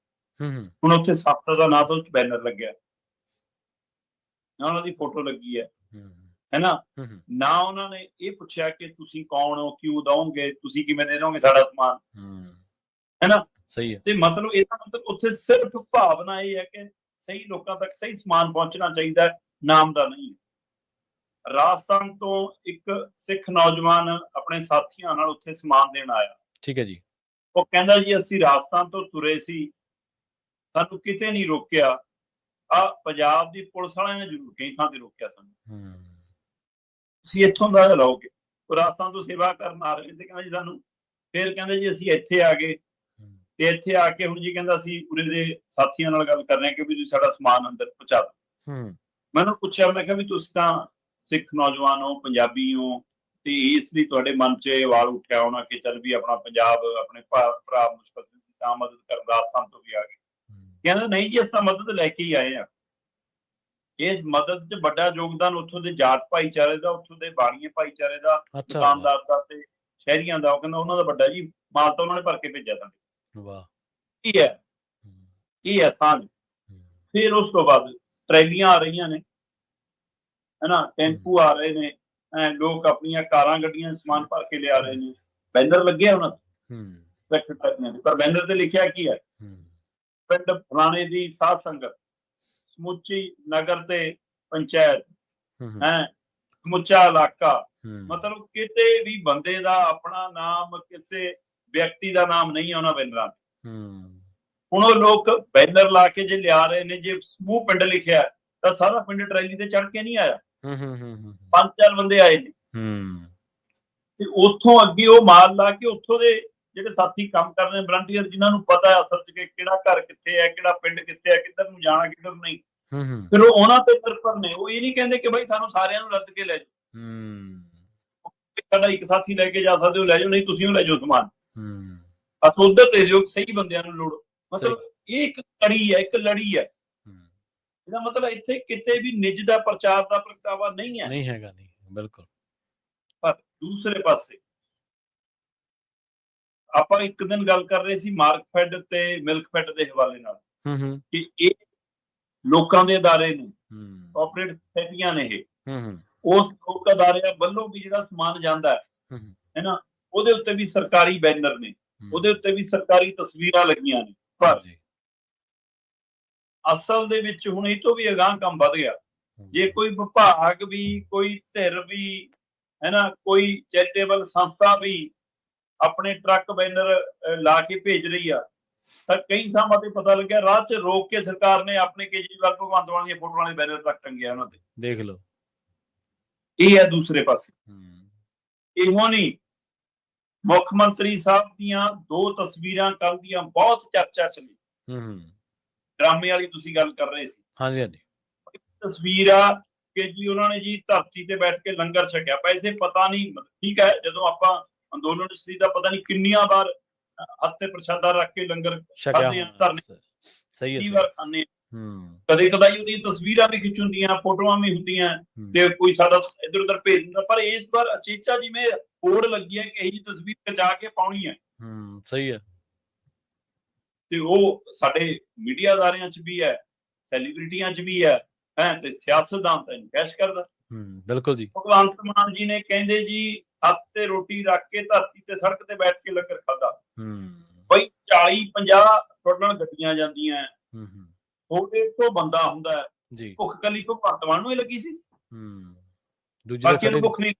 S2: ਹੁਣ ਉੱਥੇ ਸੰਸਥਾ ਦਾ ਨਾਂ ਤੋਂ ਬੈਨਰ ਲੱਗਿਆ, ਨਾ ਉਹਨਾਂ ਦੀ ਫੋਟੋ ਲੱਗੀ ਹੈ ਨਾ, ਨਾ ਉਹਨਾਂ ਨੇ ਇਹ ਪੁੱਛਿਆ ਕਿ ਤੁਸੀਂ ਕੌਣ ਹੋ, ਕਿਉਂ ਦਓਗੇ, ਤੁਸੀਂ ਕਿਵੇਂ ਦੇ ਦੋਗੇ ਸਾਡਾ ਸਮਾਨ, ਹੈ ਨਾ। ਸਹੀ ਹੈ। ਤੇ ਮਤਲਬ ਇਹਦਾ ਮਤਲਬ ਉੱਥੇ ਸਿਰਫ ਭਾਵਨਾ ਇਹ ਹੈ ਕਿ ਸਹੀ ਲੋਕਾਂ ਤੱਕ ਸਹੀ ਸਮਾਨ ਪਹੁੰਚਣਾ ਚਾਹੀਦਾ ਹੈ, ਨਾਮ ਦਾ ਨਹੀਂ। ਰਾਜਸਥਾਨ ਤੋਂ ਇੱਕ ਸਿੱਖ ਨੌਜਵਾਨ ਆਪਣੇ ਸਾਥੀਆਂ ਨਾਲ ਉੱਥੇ ਸਮਾਨ ਦੇਣ ਆਇਆ। ਠੀਕ ਹੈ ਜੀ। ਉਹ ਕਹਿੰਦਾ ਜੀ ਅਸੀਂ ਰਾਜਸਥਾਨ ਤੋਂ ਤੁਰੇ ਸੀ, ਸਾਨੂੰ ਕਿਤੇ ਨਹੀਂ ਰੋਕਿਆ, ਆ ਪੰਜਾਬ ਦੀ ਪੁਲਿਸ ਵਾਲਿਆਂ ਨੇ ਜ਼ਰੂਰ ਕਈ ਥਾਂ ਤੇ ਰੋਕਿਆ ਸਾਨੂੰ, ਤੁਸੀਂ ਇੱਥੋਂ ਦਾ ਲਓਗੇ। ਉਹ ਰਾਜਸਥਾਨ ਤੋਂ ਸੇਵਾ ਕਰਨ ਆ ਰਹੇ ਤੇ ਕਹਿੰਦਾ ਜੀ ਸਾਨੂੰ, ਫਿਰ ਕਹਿੰਦੇ ਜੀ ਅਸੀਂ ਇੱਥੇ ਆ ਗਏ, ਤੇ ਇੱਥੇ ਆ ਕੇ ਹੁਣ ਜੀ ਕਹਿੰਦਾ ਅਸੀਂ ਉਰੇ ਦੇ ਸਾਥੀਆਂ ਨਾਲ ਗੱਲ ਕਰ ਰਹੇ ਹਾਂ ਕਿ ਵੀ ਤੁਸੀਂ ਸਾਡਾ ਸਮਾਨ ਅੰਦਰ ਪਹੁੰਚਾ ਦਿਓ। ਮੈਂ ਉਹਨੂੰ ਪੁੱਛਿਆ, ਮੈਂ ਕਿਹਾ ਵੀ ਤੁਸੀਂ ਤਾਂ ਸਿੱਖ ਨੌਜਵਾਨ ਹੋ, ਪੰਜਾਬੀ ਹੋ, ਤੇ ਇਸ ਲਈ ਤੁਹਾਡੇ ਮਨ 'ਚ ਇਹ ਵਾਲ ਉੱਠਿਆ ਹੋਣਾ ਕਿ ਚੱਲ ਵੀ ਆਪਣਾ ਪੰਜਾਬ, ਆਪਣੇ ਭਰਾ ਮੁਸ਼ਕਲ ਤਾਂ ਮਦਦ ਕਰਨ, ਰਾਜਸਥਾਨ ਤੋਂ ਵੀ ਆ ਗਏ। ਕਹਿੰਦਾ ਨਹੀਂ ਜੀ, ਅਸੀਂ ਤਾਂ ਮਦਦ ਲੈ ਕੇ ਹੀ ਆਏ ਆ। ਇਸ ਮਦਦ 'ਚ ਵੱਡਾ ਯੋਗਦਾਨ ਉੱਥੋਂ ਦੇ ਜਾਟ ਭਾਈਚਾਰੇ ਦਾ, ਉੱਥੋਂ ਦੇ ਬਾਣੀਏ ਭਾਈਚਾਰੇ ਦਾ, ਦੁਕਾਨਦਾਰ ਦਾ ਤੇ ਸ਼ਹਿਰੀਆਂ ਦਾ। ਉਹ ਕਹਿੰਦਾ ਉਹਨਾਂ ਦਾ ਵੱਡਾ ਜੀ ਮਾਲ ਤਾਂ ਉਹਨਾਂ ਨੇ ਭਰ ਕੇ ਭੇਜਿਆ ਸਾਡੇ। ਵਾਹ, ਕੀ ਹੈ, ਕੀ ਹੈ ਸਾਂਝ। ਫਿਰ ਉਸ ਤੋਂ ਬਾਅਦ ਟਰੈਲੀਆਂ ਆ ਰਹੀਆਂ ਨੇ, ਹੈਨਾ, ਟੈਂਪੂ ਆ ਰਹੇ ਨੇ, ਲੋਕ ਆਪਣੀਆਂ ਕਾਰਾਂ ਗੱਡੀਆਂ ਸਮਾਨ ਭਰ ਕੇ ਲਿਆ ਰਹੇ ਨੇ, ਬੈਨਰ ਲੱਗੇ ਉਹਨਾਂ ਤੇ, ਪਰ ਬੈਨਰ ਤੇ ਲਿਖਿਆ ਕੀ ਹੈ? ਪਿੰਡ ਫਲਾਣੇ ਦੀ ਸਾਧ ਸੰਗਤ, ਸਮੁੱਚੀ ਨਗਰ ਤੇ ਪੰਚਾਇਤ, ਸਮੁੱਚਾ ਇਲਾਕਾ। ਮਤਲਬ ਕਿਤੇ ਵੀ ਬੰਦੇ ਦਾ ਆਪਣਾ ਨਾਮ, ਕਿਸੇ ਵਿਅਕਤੀ ਦਾ ਨਾਮ ਨਹੀਂ ਆ ਉਹਨਾਂ ਬੈਨਰਾਂ ਤੇ। ਹੁਣ ਉਹ ਲੋਕ ਬੈਨਰ ਲਾ ਕੇ ਜੇ ਲਿਆ ਰਹੇ ਨੇ, ਜੇ ਸਮੂਹ ਪਿੰਡ ਲਿਖਿਆ ਤਾਂ ਸਾਰਾ ਪਿੰਡ ਟਰੈਲੀ ਤੇ ਚੜ ਕੇ ਨਹੀਂ ਆਇਆ, 5-4 ਬੰਦੇ ਆਏ ਨੇ, ਤੇ ਉੱਥੋਂ ਅੱਗੇ ਉਹ ਮਾਲ ਲਾ ਕੇ ਉੱਥੋਂ ਦੇ ਜਿਹੜੇ ਸਾਥੀ ਕੰਮ ਕਰ ਰਹੇ ਨੇ, ਵਲੰਟੀਅਰ, ਜਿਨ੍ਹਾਂ ਨੂੰ ਪਤਾ ਹੈ ਅਸਲ 'ਚ ਕਿ ਕਿਹੜਾ ਘਰ ਕਿੱਥੇ ਹੈ, ਕਿਹੜਾ ਪਿੰਡ ਕਿੱਥੇ ਹੈ, ਕਿੱਧਰ ਨੂੰ ਜਾਣਾ ਕਿੱਧਰ ਨਹੀਂ, ਫਿਰ ਉਹ ਉਹਨਾਂ ਤੇ ਨਿਰਭਰ ਨੇ। ਉਹ ਇਹ ਨਹੀਂ ਕਹਿੰਦੇ ਕਿ ਬਾਈ ਸਾਨੂੰ ਸਾਰਿਆਂ ਨੂੰ ਰੱਦ ਕੇ ਲੈ ਜਾਓ, ਸਾਡਾ ਇੱਕ ਸਾਥੀ ਲੈ ਕੇ ਜਾ ਸਕਦੇ ਹੋ ਲੈ ਜਾਓ, ਨਹੀਂ ਤੁਸੀਂ ਉਹ ਲੈ ਜਾਓ ਸਮਾਨ, ਅਸ ਉਧਰ ਤੇ ਜੋ ਸਹੀ ਬੰਦਿਆਂ ਨੂੰ ਲੋੜ। ਮਤਲਬ ਇਹ ਇੱਕ ਕੜੀ ਹੈ, ਇੱਕ ਲੜੀ ਹੈ। ਇਹਦਾ ਮਤਲਬ ਇੱਥੇ ਕਿਤੇ ਵੀ ਨਿੱਜ ਦਾ ਪ੍ਰਚਾਰ ਦਾ ਪ੍ਰਗਟਾਵਾ ਨਹੀਂ ਹੈ,
S1: ਨਹੀਂ ਹੈਗਾ, ਨਹੀਂ ਬਿਲਕੁਲ।
S2: ਪਰ ਦੂਸਰੇ ਪਾਸੇ ਆਪਾਂ ਇੱਕ ਦਿਨ ਗੱਲ ਕਰ ਰਹੇ ਸੀ ਮਾਰਕਫੈਡ ਤੇ ਮਿਲਕਫੈਡ ਦੇ ਹਵਾਲੇ ਨਾਲ, ਕਿ ਇਹ ਲੋਕਾਂ ਦੇ ਅਦਾਰੇ ਨੇ, ਕੋਆਪਰੇਟ ਸੋਸਾਇਟੀਆਂ ਨੇ, ਇਹ ਉਸ ਲੋਕ ਅਦਾਰਿਆਂ ਵੱਲੋਂ ਵੀ ਜਿਹੜਾ ਸਮਾਨ ਜਾਂਦਾ ਹੈ ਨਾ, ਉਹਦੇ ਉੱਤੇ ਵੀ ਸਰਕਾਰੀ ਬੈਨਰ ਨੇ, ਉਹਦੇ ਉੱਤੇ ਵੀ ਸਰਕਾਰੀ ਤਸਵੀਰਾਂ ਲੱਗੀਆਂ ਨੇ। ਪਰ ਅਸਲ ਦੇ ਵਿੱਚ ਹੁਣ ਇਹ ਤੋਂ ਵੀ ਅਗਾਂਹ ਕੰਮ ਵੱਧ ਗਿਆ। ਜੇ ਕੋਈ ਵਿਭਾਗ ਵੀ, ਕੋਈ ਧਿਰ ਵੀ, ਹੈ ਨਾ, ਕੋਈ ਚੈਰੀਟੇਬਲ ਸੰਸਥਾ ਵੀ ਆਪਣੇ ਟਰੱਕ ਬੈਨਰ ਲਾ ਕੇ ਭੇਜ ਰਹੀ ਆ, ਤਾਂ ਕਈ ਥਾਵਾਂ ਤੇ ਪਤਾ ਲੱਗਿਆ ਰਾਹ 'ਚ ਰੋਕ ਕੇ ਸਰਕਾਰ ਨੇ ਆਪਣੇ ਕੇਜਰੀਵਾਲ, ਭਗਵੰਤ ਮਾਨ ਦੀਆਂ ਫੋਟੋਆਂ ਵਾਲੇ ਬੈਨਰ ਤੱਕ ਟੰਗਿਆ ਉਹਨਾਂ ਤੇ।
S1: ਦੇਖ ਲਓ,
S2: ਇਹ ਹੈ ਦੂਸਰੇ ਪਾਸੇ। ਇਹੋ ਨਹੀਂ, ਮੁੱਖ ਮੰਤਰੀ ਸਾਹਿਬ ਦੀਆਂ 2 ਤਸਵੀਰਾਂ ਕੱਲ ਦੀਆਂ ਬਹੁਤ ਚਰਚਾ ਚ ਨੇ। ਡਰਾਮੇ ਵਾਲੀ ਤੁਸੀਂ ਗੱਲ ਕਰ ਰਹੇ ਸੀ,
S1: ਹਾਂਜੀ ਹਾਂਜੀ,
S2: ਤਸਵੀਰ ਆ ਕਿ ਜੀ ਉਹਨਾਂ ਨੇ ਜੀ ਧਰਤੀ ਤੇ ਬੈਠ ਕੇ ਲੰਗਰ ਛਕਿਆ। ਪੈਸੇ ਪਤਾ ਨਹੀਂ, ਠੀਕ ਹੈ, ਜਦੋਂ ਆਪਾਂ ਅੰਦੋਲਨ ਸੀ ਤਾਂ ਪਤਾ ਨਹੀਂ ਕਿੰਨੀਆਂ ਵਾਰ ਹੱਥ ਤੇ ਪ੍ਰਸ਼ਾਦਾ ਰੱਖ ਕੇ ਲੰਗਰ ਖਾਂਦੇ ਆ,
S1: ਸਹੀ ਹੈ,
S2: ਵਾਰ ਖਾਂਦੇ ਆ। ਕਦੇ ਕਦਾਈ ਉਹਦੀਆਂ ਤਸਵੀਰਾਂ ਵੀ ਖਿੱਚ ਹੁੰਦੀਆਂ, ਫੋਟੋਆਂ ਵੀ ਹੁੰਦੀਆਂ, ਤੇ ਕੋਈ ਸਾਡਾ ਇੱਧਰ ਉੱਧਰ ਭੇਜ ਦਿੰਦਾ। ਪਰ ਇਸ ਵਾਰ ਅਚੇਚਾ ਜਿਵੇਂ ਹੋੜ ਲੱਗੀ ਹੈ ਕਿ ਇਹ ਜੀ ਤਸਵੀਰ ਖਿਚਾ ਕੇ ਪਾਉਣੀ ਹੈ।
S1: ਸਹੀ ਹੈ।
S2: ਤੇ ਉਹ ਸਾਡੇ ਮੀਡੀਆ ਅਦਾਰਿਆਂ 'ਚ ਵੀ ਹੈ, ਸੈਲੀਬ੍ਰਿਟੀਆਂ 'ਚ ਵੀ ਹੈ, ਤੇ ਸਿਆਸਤਦਾਨ ਤਾਂ ਇਨਕੈਸ਼ ਕਰਦਾ।
S1: ਬਿਲਕੁਲ ਜੀ।
S2: ਭਗਵੰਤ ਮਾਨ ਜੀ ਨੇ ਕਹਿੰਦੇ ਜੀ ਹੱਥ ਤੇ ਰੋਟੀ ਰੱਖ ਕੇ ਧਰਤੀ ਤੇ ਸੜਕ ਤੇ ਬੈਠ ਕੇ ਲੰਗਰ ਖਾਦਾ। ਬਈ 40-50 ਤੁਹਾਡੇ ਨਾਲ ਗੱਡੀਆਂ ਜਾਂਦੀਆਂ, ਥੋੜੇ ਤੋਂ ਬੰਦਾ ਹੁੰਦਾ ਜੀ, ਭੁੱਖ ਕੱਲੀ ਭਗਵੰਤ ਮਾਨ ਨੂੰ ਹੀ ਲੱਗੀ ਸੀ, ਬਾਕੀਆਂ ਨੂੰ ਭੁੱਖ ਨਹੀਂ।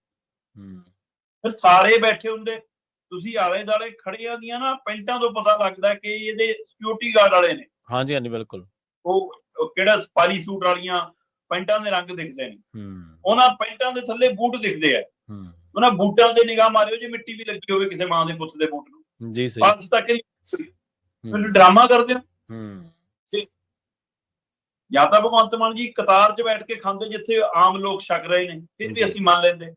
S2: ਫਿਰ ਸਾਰੇ ਬੈਠੇ ਹੁੰਦੇ, ਤੁਸੀਂ ਆਲੇ ਦੁਆਲੇ ਖੜਿਆਂ ਦੀਆਂ ਨਾ ਪੈਂਟਾਂ ਤੋਂ ਪਤਾ ਲੱਗਦਾ ਕਿ ਇਹਦੇ ਸਿਕਿਉਰਿਟੀ ਗਾਰਡ ਵਾਲੇ ਨੇ।
S1: ਹਾਂਜੀ ਹਾਂਜੀ, ਬਿਲਕੁਲ।
S2: ਉਹ ਕਿਹੜਾ ਸਪਾਰੀ ਸੂਟ ਵਾਲੀਆਂ ਪੈਂਟਾਂ ਦੇ ਰੰਗ ਦਿਖਦੇ ਨੇ, ਉਹਨਾਂ ਪੈਂਟਾਂ ਦੇ ਥੱਲੇ ਬੂਟ ਦਿਖਦੇ ਆ। ਉਹਨਾਂ ਬੂਟਾਂ ਤੇ ਨਿਗਾਹ ਮਾਰਿਓ, ਜੇ ਮਿੱਟੀ ਵੀ ਲੱਗੀ ਹੋਵੇ ਕਿਸੇ ਮਾਂ ਦੇ ਪੁੱਤ ਦੇ ਬੂਟ ਨੂੰ,
S1: ਜੀ ਸਹੀ,
S2: ਪੰਜ ਤੱਕ ਮੈਨੂੰ ਡਰਾਮਾ ਕਰਦੇ ਹੋ। ਜਾਂ ਤਾਂ ਭਗਵੰਤ ਮਾਨ ਜੀ ਕਤਾਰ 'ਚ ਬੈਠ ਕੇ ਖਾਂਦੇ ਜਿੱਥੇ ਆਮ ਲੋਕ ਛਕ ਰਹੇ ਨੇ, ਫਿਰ ਵੀ ਅਸੀਂ ਮੰਨ ਲੈਂਦੇ,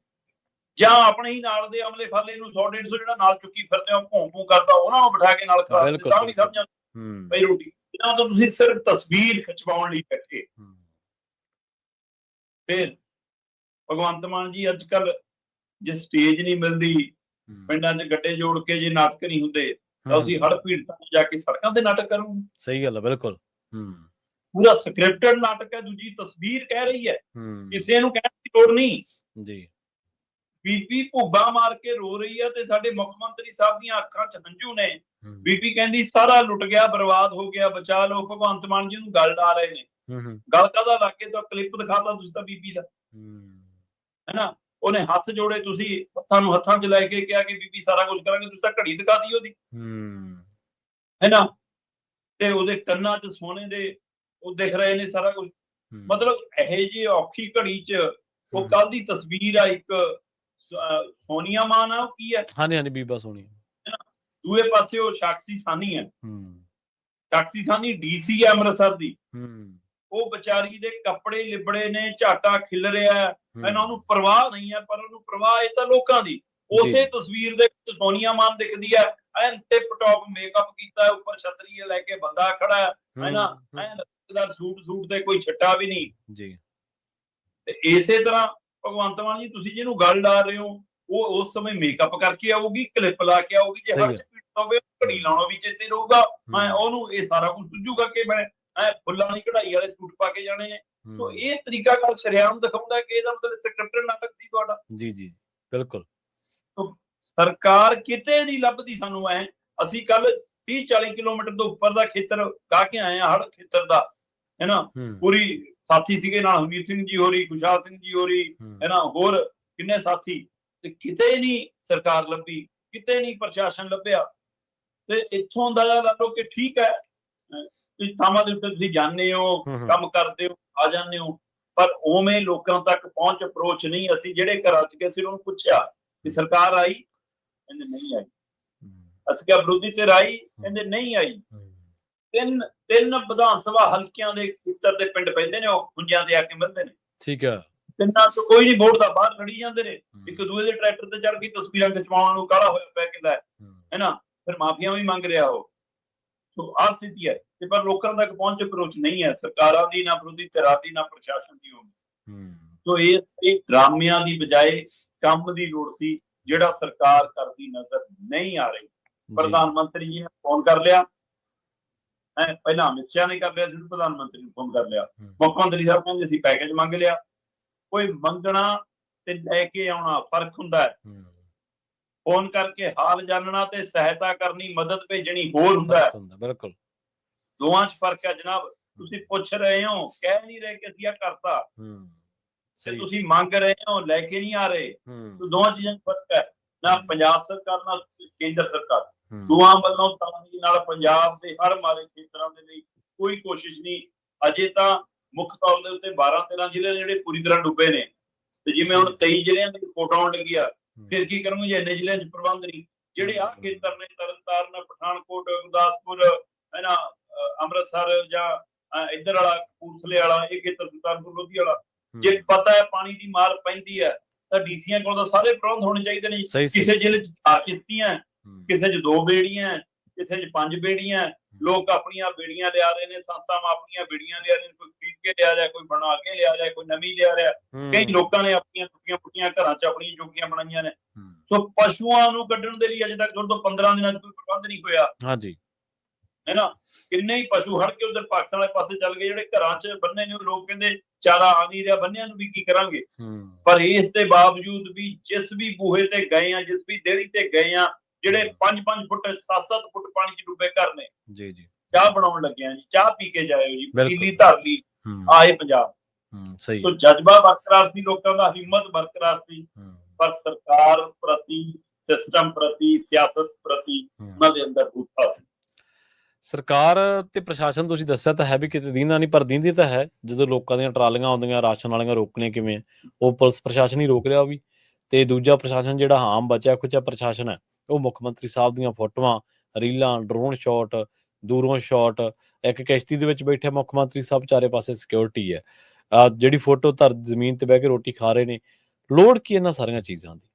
S2: ਜਾਂ ਆਪਣੇ ਹੀ ਨਾਲ ਦੇ ਅਮਲੇ ਫਾਲੇ ਨੂੰ 100-150 ਜਿਹੜਾ ਨਾਲ ਚੁੱਕੀ ਫਿਰਦੇ ਹੋ, ਭੌਂ ਕਰਦਾ, ਉਹਨਾਂ ਨੂੰ ਬਿਠਾ ਕੇ ਨਾਲ ਖਾ ਤਾਂ ਵੀ ਸਮਝ ਪਈ ਰੋਟੀ। ਇਹਨਾਂ ਤੋਂ ਤੁਸੀਂ ਸਿਰਫ ਤਸਵੀਰ ਖਿਚਵਾਉਣ ਲਈ ਬੈਠੇ। ਫਿਰ ਭਗਵੰਤ ਮਾਨ ਜੀ ਅੱਜ ਕੱਲ ਜੇ ਸਟੇਜ ਨਹੀਂ ਮਿਲਦੀ, ਪਿੰਡਾਂ 'ਚ ਗੱਡੇ ਜੋੜ ਕੇ ਜੇ ਨਾਟਕ ਨਹੀਂ ਹੁੰਦੇ, ਤਾਂ ਅਸੀਂ ਹੜ ਪੀੜਤਾਂ ਨੂੰ ਜਾ ਕੇ ਸੜਕਾਂ ਤੇ ਨਾਟਕ ਕਰੂਗੇ।
S1: ਸਹੀ ਗੱਲ ਹੈ, ਬਿਲਕੁਲ।
S2: ਪੂਰਾ ਸਕ੍ਰਿਪਟਡ ਨਾਟਕ ਹੈ। ਦੂਜੀ ਤਸਵੀਰ ਕਹਿ ਰਹੀ ਹੈ, ਕਿਸੇ ਨੂੰ ਕਹਿਣ ਦੀ ਲੋੜ ਨਹੀਂ ਜੀ। ਬੀਬੀ ਭੁੱਬਾ ਮਾਰ ਕੇ ਰੋ ਰਹੀ ਹੈ ਤੇ ਸਾਡੇ ਮੁੱਖ ਮੰਤਰੀ ਸਾਹਿਬ ਦੀਆਂ ਅੱਖਾਂ 'ਚ ਹੰਝੂ ਨੇ। ਬੀਬੀ ਕਹਿੰਦੀ ਸਾਰਾ ਲੁੱਟ ਗਿਆ, ਬਰਬਾਦ ਹੋ ਗਿਆ, ਬਚਾ ਲਓ। ਭਗਵੰਤ ਮਾਨ ਜੀ ਨੂੰ ਗੱਲ ਡਾ ਰਹੇ ਨੇ। ਗੱਲ ਕਾਹਦਾ ਲਾ ਕੇ ਤਾਂ ਕਲਿੱਪ ਦਿਖਾਤਾ ਤੁਸੀਂ ਤਾਂ ਬੀਬੀ ਦਾ, ਹੈਨਾ। ਉਹਨੇ ਹੱਥ ਜੋੜੇ, ਤੁਸੀਂ ਹੱਥਾਂ ਨੂੰ ਹੱਥਾਂ 'ਚ ਲੈ ਕੇ ਕਿਹਾ ਕਿ ਬੀਬੀ ਸਾਰਾ ਕੁਝ ਕਰਾਂਗੇ, ਤੁਸੀਂ ਤਾਂ ਘੜੀ ਦਿਖਾਤੀ ਉਹਦੀ, ਹੈਨਾ। ਤੇ ਉਹਦੇ ਕੰਨਾਂ 'ਚ ਸੋਨੇ ਦੇ ਉਹ ਦਿਖ ਰਹੇ ਨੇ ਸਾਰਾ ਕੁਝ। ਮਤਲਬ ਇਹੋ ਜਿਹੀ ਔਖੀ ਘੜੀ 'ਚ ਉਹ ਕੱਲ ਦੀ ਤਸਵੀਰ ਆ, ਇੱਕ ਸੋਨੀਆ ਮਾਨ ਆ, ਉਹ ਕੀ ਹੈ?
S1: ਹਾਂਜੀ ਹਾਂਜੀ, ਬੀਬਾ ਸੋਨੀਆ।
S2: ਦੂਏ ਪਾਸੇ ਉਹ ਸਾਕਸ਼ੀ ਸਾਨੀ ਹੈ। ਸਾਕਸ਼ੀ ਸਾਨੀ DC ਹੈ ਅੰਮ੍ਰਿਤਸਰ ਦੀ। ਉਹ ਵਿਚਾਰੀ ਦੇ ਕੱਪੜੇ ਲਿਬੜੇ ਨੇ, ਝਾਟਾ ਖਿਲ ਰਿਹਾ, ਇਹਨਾਂ ਨੂੰ ਪਰਵਾਹ ਨਹੀਂ ਹੈ, ਪਰ ਉਹਨੂੰ ਪਰਵਾਹ ਇਹ ਤਾਂ ਲੋਕਾਂ ਦੀ। ਉਸੇ ਤਸਵੀਰ ਦੇ ਵਿੱਚ ਸੋਨੀਆ ਮਾਨ ਦਿਖਦੀ ਹੈ, ਐਨ ਟਿਪ ਟੌਪ ਮੇਕਅਪ ਕੀਤਾ, ਉੱਪਰ ਛਤਰੀ ਲੈ ਕੇ ਬੰਦਾ ਖੜਾ ਹੈ, ਐਨ ਸੂਟ ਤੇ ਕੋਈ ਛੱਟਾ ਵੀ ਨਹੀਂ ਜੀ। ਤੇ ਇਸੇ ਤਰ੍ਹਾਂ ਭਗਵੰਤ ਮਾਨ ਜੀ, ਤੁਸੀਂ ਜਿਹਨੂੰ ਗੱਲ ਡਾ ਰਹੇ ਹੋ, ਉਹ ਉਸ ਸਮੇਂ ਮੇਕਅਪ ਕਰਕੇ ਆਊਗੀ, ਕਲਿੱਪ ਲਾ ਕੇ ਆਊਗੀ। ਜੇ ਹਰ ਹੋਵੇ ਘੜੀ ਲਾਉਣਾ ਵੀ ਚੇਤੇ ਰਹੂਗਾ, ਉਹਨੂੰ ਇਹ ਸਾਰਾ ਕੁਝ ਸੁਝੂਗਾ ਕਿ ਮੈਂ ਫੁੱਲਾਂ ਵਾਲੀ ਕਢਾਈ ਵਾਲੇ ਸੂਟ ਪਾ ਕੇ ਜਾਣੇ ਨੇ, ਸੋ ਇਹ ਤਰੀਕਾ ਗੱਲ ਸ਼ਰੇਆਮ ਦਿਖਾਉਂਦਾ ਕਿ ਇਹਦਾ ਮਤਲਬ ਸਕ੍ਰਿਪਟਡ ਨਾਟਕ ਸੀ ਤੁਹਾਡਾ।
S1: ਜੀ ਜੀ ਬਿਲਕੁਲ।
S2: ਸਰਕਾਰ ਕਿਤੇ ਨਹੀਂ ਲੱਭਦੀ ਸਾਨੂੰ। ਅਸੀਂ ਕੱਲ 30-40 ਕਿਲੋਮੀਟਰ ਤੋਂ ਉੱਪਰ ਦਾ ਖੇਤਰ ਗਾ ਕੇ ਆਏ ਆ, ਹੜ ਖੇਤਰ ਦਾ, ਹੈ ਨਾ। ਪੂਰੀ ਸਾਥੀ ਸੀਗੇ ਨਾਲ, ਹਰਮੀਤ ਸਿੰਘ ਜੀ ਹੋਰੀ, ਖੁਸ਼ਹਾਲ ਸਿੰਘ ਜੀ ਹੋਰੀ, ਹੈ ਨਾ, ਹੋਰ ਕਿੰਨੇ ਸਾਥੀ, ਤੇ ਕਿਤੇ ਨਹੀਂ ਸਰਕਾਰ ਲੱਭੀ, ਕਿਤੇ ਨਹੀਂ ਪ੍ਰਸ਼ਾਸਨ ਲੱਭਿਆ। ਤੇ ਇੱਥੋਂ ਦਾ ਲਾ ਲਓ ਕਿ ਠੀਕ ਹੈ, ਥਾਵਾਂ ਦੇ ਉੱਤੇ ਤੁਸੀਂ ਜਾਂਦੇ ਹੋ, ਕੰਮ ਕਰਦੇ ਹੋ, ਆ ਜਾਂਦੇ ਹੋ, ਪਰ ਉਵੇਂ ਲੋਕਾਂ ਤੱਕ ਪਹੁੰਚ, ਅਪਰੋਚ ਨਹੀਂ। ਅਸੀਂ ਜਿਹੜੇ ਘਰਾਂ ਚ ਗਏ ਸੀ ਉਹਨੂੰ ਪੁੱਛਿਆ ਕਿ ਸਰਕਾਰ ਆਈ, ਕਹਿੰਦੇ ਨਹੀਂ ਆਈ। ਅਸੀਂ ਕਿਹਾ ਵਿਰੋਧੀ ਧਿਰ ਆਈ, ਕਹਿੰਦੇ ਨਹੀਂ ਆਈ। ਤਿੰਨ ਵਿਧਾਨ ਸਭਾ ਹਲਕਿਆਂ ਦੇ ਖੇਤਰ ਦੇ ਪਿੰਡ ਪੈਂਦੇ ਨੇ, ਉਹ ਹੁੰਜਿਆਂ ਤੇ ਆ ਕੇ ਮਿਲਦੇ ਨੇ।
S1: ਠੀਕ ਹੈ।
S2: ਤਿੰਨਾਂ ਤੋਂ ਕੋਈ ਨਹੀਂ ਵੋਟ ਦਾ, ਬਾਹਰ ਖੜੀ ਜਾਂਦੇ ਨੇ, ਇੱਕ ਦੂਏ ਦੇ ਟਰੈਕਟਰ ਤੇ ਚੜ ਕੇ ਤਸਵੀਰਾਂ ਖਿਚਵਾਉਣ ਨੂੰ ਕਾਹਲਾ ਹੋਇਆ ਪਿਆ ਕਿਲਾ, ਹੈ ਨਾ। ਫਿਰ ਮਾਫੀਆਂ ਵੀ ਮੰਗ ਰਿਹਾ ਉਹ। ਸੋ ਆਹ ਸਥਿਤੀ ਹੈ। ਤੇ ਪਰ ਲੋਕਾਂ ਤੱਕ ਪਹੁੰਚ, ਅਪਰੋਚ ਨਹੀਂ ਹੈ ਸਰਕਾਰਾਂ ਦੀ, ਨਾ ਵਿਰੋਧੀ ਧਿਰਾਂ ਦੀ, ਨਾ ਪ੍ਰਸ਼ਾਸਨ ਦੀ ਹੋਣੀ। ਸੋ ਇਹ ਡਰਾਮਿਆਂ ਦੀ ਬਜਾਏ ਕੰਮ ਦੀ ਲੋੜ ਸੀ, ਜਿਹੜਾ ਸਰਕਾਰ ਕਰਦੀ ਨਜ਼ਰ ਨਹੀਂ ਆ ਰਹੀ। ਪ੍ਰਧਾਨ ਮੰਤਰੀ ਜੀ ਨੇ ਫੋਨ ਕਰ ਲਿਆ, ਪਹਿਲਾਂ ਅਮਿਤ ਸ਼ਾਹ ਨੇ ਕਰ ਲਿਆ ਸੀ, ਪ੍ਰਧਾਨ ਮੰਤਰੀ ਨੂੰ ਫੋਨ ਕਰ ਲਿਆ। ਮੁੱਖ ਮੰਤਰੀ ਸਾਹਿਬ ਕਹਿੰਦੇ ਅਸੀਂ ਪੈਕੇਜ ਮੰਗ ਲਿਆ। ਕੋਈ ਮੰਗਣਾ ਤੇ ਲੈ ਕੇ ਆਉਣਾ ਫਰਕ ਹੁੰਦਾ ਹੈ। ਫੋਨ ਕਰਕੇ ਹਾਲ ਜਾਣਨਾ ਤੇ ਸਹਾਇਤਾ ਕਰਨੀ, ਮਦਦ ਭੇਜਣੀ ਹੋਰ ਹੁੰਦਾ ਹੈ।
S1: ਬਿਲਕੁਲ,
S2: ਦੋਵਾਂ 'ਚ ਫਰਕ ਹੈ ਜਨਾਬ। ਤੁਸੀਂ ਪੁੱਛ ਰਹੇ ਹੋ, ਕਹਿ ਨਹੀਂ ਰਹੇ ਕਿ ਅਸੀਂ ਆ ਕਰਤਾ, ਤੇ ਤੁਸੀਂ ਮੰਗ ਰਹੇ ਹੋ, ਲੈ ਕੇ ਨਹੀਂ ਆ ਰਹੇ। ਦੋਵਾਂ ਚੀਜ਼ਾਂ 'ਚ ਫਰਕ ਹੈ। ਨਾ ਪੰਜਾਬ ਸਰਕਾਰ, ਨਾ ਕੇਂਦਰ ਸਰਕਾਰ, ਦੋਵਾਂ ਵੱਲੋਂ ਤਾਂਗੀ ਨਾਲ ਪੰਜਾਬ ਦੇ ਹਰ ਮਾਰੇ ਖੇਤਰਾਂ ਦੇ ਲਈ ਕੋਈ ਕੋਸ਼ਿਸ਼ ਨਹੀਂ। ਅਜੇ ਤਾਂ ਮੁੱਖ ਤੌਰ ਦੇ ਉੱਤੇ 12-13 ਜ਼ਿਲ੍ਹੇ ਜਿਹੜੇ ਪੂਰੀ ਤਰ੍ਹਾਂ ਡੁੱਬੇ ਨੇ, ਤੇ ਜਿਵੇਂ ਹੁਣ 23 ਜ਼ਿਲ੍ਹਿਆਂ ਦੀ ਰਿਪੋਰਟ ਆਉਣ ਲੱਗੀ ਆ, ਫਿਰ ਕੀ ਕਰਨਗੇ ਜੇ ਇੰਨੇ ਜ਼ਿਲ੍ਹਿਆਂ 'ਚ ਪ੍ਰਬੰਧ ਨਹੀਂ। ਜਿਹੜੇ ਆਹ ਖੇਤਰ ਨੇ, ਤਰਨਤਾਰਨ, ਪਠਾਨਕੋਟ, ਗੁਰਦਾਸਪੁਰ, ਹੈ ਨਾ, ਅੰਮ੍ਰਿਤਸਰ ਜਾਂ ਇੱਧਰ ਵਾਲਾ ਕਪੂਰਥਲੇ ਵਾਲਾ, ਇਹ ਖੇਤਰ ਸੁਲਤਾਨਪੁਰ ਲੋਧੀ ਵਾਲਾ, ਜੇ ਪਤਾ ਹੈ ਪਾਣੀ ਦੀ ਮਾਰ ਪੈਂਦੀ ਹੈ ਤਾਂ ਡੀਸੀਆਂ ਕੋਲ ਤਾਂ ਸਾਰੇ ਪ੍ਰਬੰਧ ਹੋਣੇ ਚਾਹੀਦੇ ਨੇ। ਕਿਸੇ ਜ਼ਿਲ੍ਹੇ 'ਚ 4 ਕਿਸ਼ਤੀਆਂ, ਕਿਸੇ 'ਚ 2 ਬੇੜੀਆਂ, ਕਿਸੇ 'ਚ 5 ਬੇੜੀਆਂ। ਲੋਕ ਆਪਣੀਆਂ ਬੇੜੀਆਂ ਲਿਆ ਰਹੇ ਨੇ, ਸੰਸਥਾਵਾਂ ਆਪਣੀਆਂ ਬੇੜੀਆਂ ਲਿਆ ਰਹੇ ਨੇ, ਕੋਈ ਖਰੀਦ ਕੇ ਲਿਆ ਰਿਹਾ, ਕੋਈ ਬਣਾ ਕੇ ਲਿਆ ਰਿਹਾ, ਕੋਈ ਨਵੀਂ ਲਿਆ ਰਿਹਾ। ਕਈ ਲੋਕਾਂ ਨੇ ਆਪਣੀਆਂ ਟੁੱਟੀਆਂ ਘਰਾਂ 'ਚ ਆਪਣੀਆਂ ਜੋਗੀਆਂ ਬਣਾਈਆਂ ਨੇ। ਸੋ ਪਸ਼ੂਆਂ ਨੂੰ ਕੱਢਣ ਦੇ ਲਈ ਅਜੇ ਤੱਕ ਤੋਂ 15 ਦਿਨਾਂ 'ਚ ਕੋਈ ਪ੍ਰਬੰਧ ਨਹੀਂ ਹੋਇਆ। ਹਾਂਜੀ, ਹੈ ਨਾ। ਕਿੰਨੇ ਹੀ ਪਸ਼ੂ ਹੜ ਕੇ ਉਧਰ ਪਾਕਿਸਤਾਨ ਵਾਲੇ ਪਾਸੇ ਚੱਲ ਗਏ, ਜਿਹੜੇ ਘਰਾਂ 'ਚ ਬੰਨੇ ਨੇ। ਲੋਕ ਕਹਿੰਦੇ ਚਾਰਾ ਆ ਨਹੀਂ ਰਿਹਾ, ਬੰਨਿਆਂ ਨੂੰ ਵੀ ਕੀ ਕਰਾਂਗੇ। ਪਰ ਇਸ ਦੇ ਬਾਵਜੂਦ ਵੀ ਜਿਸ ਵੀ ਬੂਹੇ ਤੇ ਗਏ ਆ, ਜਿਸ ਵੀ ਦੇਹਰੀ ਤੇ ਗਏ ਆ, ਜਿਹੜੇ 5-5 ਫੁੱਟ 7-7 ਫੁੱਟ ਪਾਣੀ 'ਚ ਡੁੱਬੇ ਘਰ ਨੇ, ਜੀ ਜੀ, ਚਾਹ ਬਣਾਉਣ ਲੱਗਿਆ ਜੀ, ਚਾਹ ਪੀ ਕੇ ਜਾਇਓ ਜੀ, ਪੀਲੀ ਧਰ ਲਈ, ਆਏ ਪੰਜਾਬ। ਸਹੀ। ਸੋ ਜਜ਼ਬਾ ਬਰਕਰਾਰ ਸੀ ਲੋਕਾਂ ਦਾ, ਹਿੰਮਤ ਬਰਕਰਾਰ ਸੀ, ਪਰ ਸਰਕਾਰ ਪ੍ਰਤੀ, ਸਿਸਟਮ ਪ੍ਰਤੀ, ਸਿਆਸਤ ਪ੍ਰਤੀ ਉਹਨਾਂ ਦੇ ਅੰਦਰ ਗੁੱਸਾ ਸੀ।
S1: ਸਰਕਾਰ ਤੇ ਪ੍ਰਸ਼ਾਸਨ ਤੁਸੀਂ ਦੱਸਿਆ ਤਾਂ ਹੈ ਵੀ ਕਿਤੇ ਦੀਂਦਾ ਨਹੀਂ, ਪਰ ਦੀਂਦੀ ਤਾਂ ਹੈ। ਜਦੋਂ ਲੋਕਾਂ ਦੀਆਂ ਟਰਾਲੀਆਂ ਆਉਂਦੀਆਂ ਰਾਸ਼ਨ ਵਾਲੀਆਂ, ਰੋਕਣੀਆਂ ਕਿਵੇਂ, ਉਹ ਪੁਲਿਸ ਪ੍ਰਸ਼ਾਸਨ ਹੀ ਰੋਕ ਰਿਹਾ ਉਹ ਵੀ। ਤੇ ਦੂਜਾ ਪ੍ਰਸ਼ਾਸਨ ਜਿਹੜਾ ਆਮ ਬਚਿਆ ਖੁਚਿਆ ਪ੍ਰਸ਼ਾਸਨ ਹੈ, ਉਹ ਮੁੱਖ ਮੰਤਰੀ ਸਾਹਿਬ ਦੀਆਂ ਫੋਟੋਆਂ, ਰੀਲਾਂ, ਡਰੋਨ ਸ਼ਾਟ, ਦੂਰੋਂ ਸ਼ਾਟ, ਇੱਕ ਕਿਸ਼ਤੀ ਦੇ ਵਿੱਚ ਬੈਠੇ ਮੁੱਖ ਮੰਤਰੀ ਸਾਹਿਬ, ਚਾਰੇ ਪਾਸੇ ਸਿਕਿਉਰਿਟੀ ਹੈ। ਜਿਹੜੀ ਫੋਟੋ ਧਰ ਜ਼ਮੀਨ ਤੇ ਬਹਿ ਕੇ ਰੋਟੀ ਖਾ ਰਹੇ ਨੇ, ਲੋੜ ਕੀ ਇਹਨਾਂ ਸਾਰੀਆਂ ਚੀਜ਼ਾਂ ਦੀ?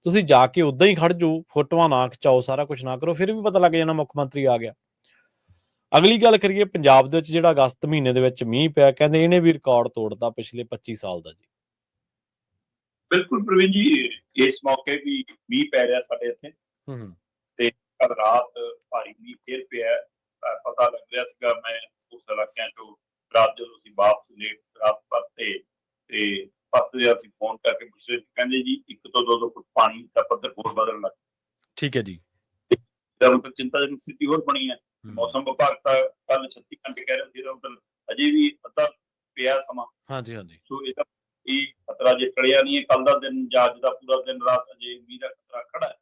S1: ਤੁਸੀਂ ਜਾ ਕੇ ਉੱਦਾਂ ਹੀ ਖੜ ਜਾਓ, ਫੋਟੋਆਂ ਨਾ ਖਿਚਾਓ, ਸਾਰਾ ਕੁਛ ਨਾ ਕਰੋ, ਫਿਰ ਵੀ ਪਤਾ ਲੱਗ ਜਾਣਾ ਮੁੱਖ ਮੰਤਰੀ ਆ ਗਿਆ। ਅਗਲੀ ਗੱਲ ਕਰੀਏ ਪੰਜਾਬ ਦੇ ਵਿੱਚ, ਜਿਹੜਾ ਅਗਸਤ ਮਹੀਨੇ ਦੇ ਵਿੱਚ ਮੀਂਹ ਪਿਆ, ਕਹਿੰਦੇ ਇਹਨੇ ਵੀ ਰਿਕਾਰਡ ਤੋੜਤਾ ਪਿਛਲੇ 25 ਸਾਲ ਦਾ ਜੀ।
S2: ਬਿਲਕੁਲ ਪ੍ਰਵੀਨ ਜੀ, ਇਸ ਮੌਕੇ ਵੀ ਮੀਂਹ ਪੈ ਰਿਹਾ ਸਾਡੇ ਇੱਥੇ, ਤੇ ਕੱਲ ਰਾਤ ਭਾਰੀ ਮੀਂਹ ਫੇਰ ਪਿਆ। ਪਤਾ ਲੱਗ ਰਿਹਾ ਸੀਗਾ, ਮੈਂ ਉਸ ਇਲਾਕਿਆਂ ਚੋਂ ਰਾਤ ਜਦੋਂ ਅਸੀਂ ਵਾਪਸ ਲੇਟ ਰਾਤ ਪਰਤੇ, ਤੇ ਪਰਤੇ ਅਸੀਂ ਫੋਨ ਕਰਕੇ ਪੁੱਛੇ, ਕਹਿੰਦੇ ਜੀ 1 ਤੋਂ 2 ਫੁੱਟ ਪਾਣੀ ਦਾ ਪੱਧਰ ਹੋਰ ਬਦਲਣ ਲੱਗ। ਠੀਕ ਹੈ ਜੀ। ਮਤਲਬ ਚਿੰਤਾਜਨਕ ਸਥਿਤੀ ਹੋਰ ਬਣੀ ਹੈ। ਮੌਸਮ ਵਿਭਾਗ ਤਾਂ ਕੱਲ 36 ਘੰਟੇ ਕਹਿ ਰਿਹਾ ਸੀ, ਮਤਲਬ ਅਜੇ ਵੀ ਅੱਧਾ ਪਿਆ ਸਮਾਂ। ਹਾਂਜੀ ਹਾਂਜੀ। ਸੋ ਇਹਦਾ ਇਹ ਖਤਰਾ ਜੇ ਟਲਿਆ ਨਹੀਂ ਹੈ, ਕੱਲ ਦਾ ਦਿਨ ਜਾਂ ਅੱਜ ਦਾ ਪੂਰਾ ਦਿਨ ਰਾਤ ਅਜੇ ਮੀਂਹ ਦਾ ਖਤਰਾ ਖੜਾ ਹੈ।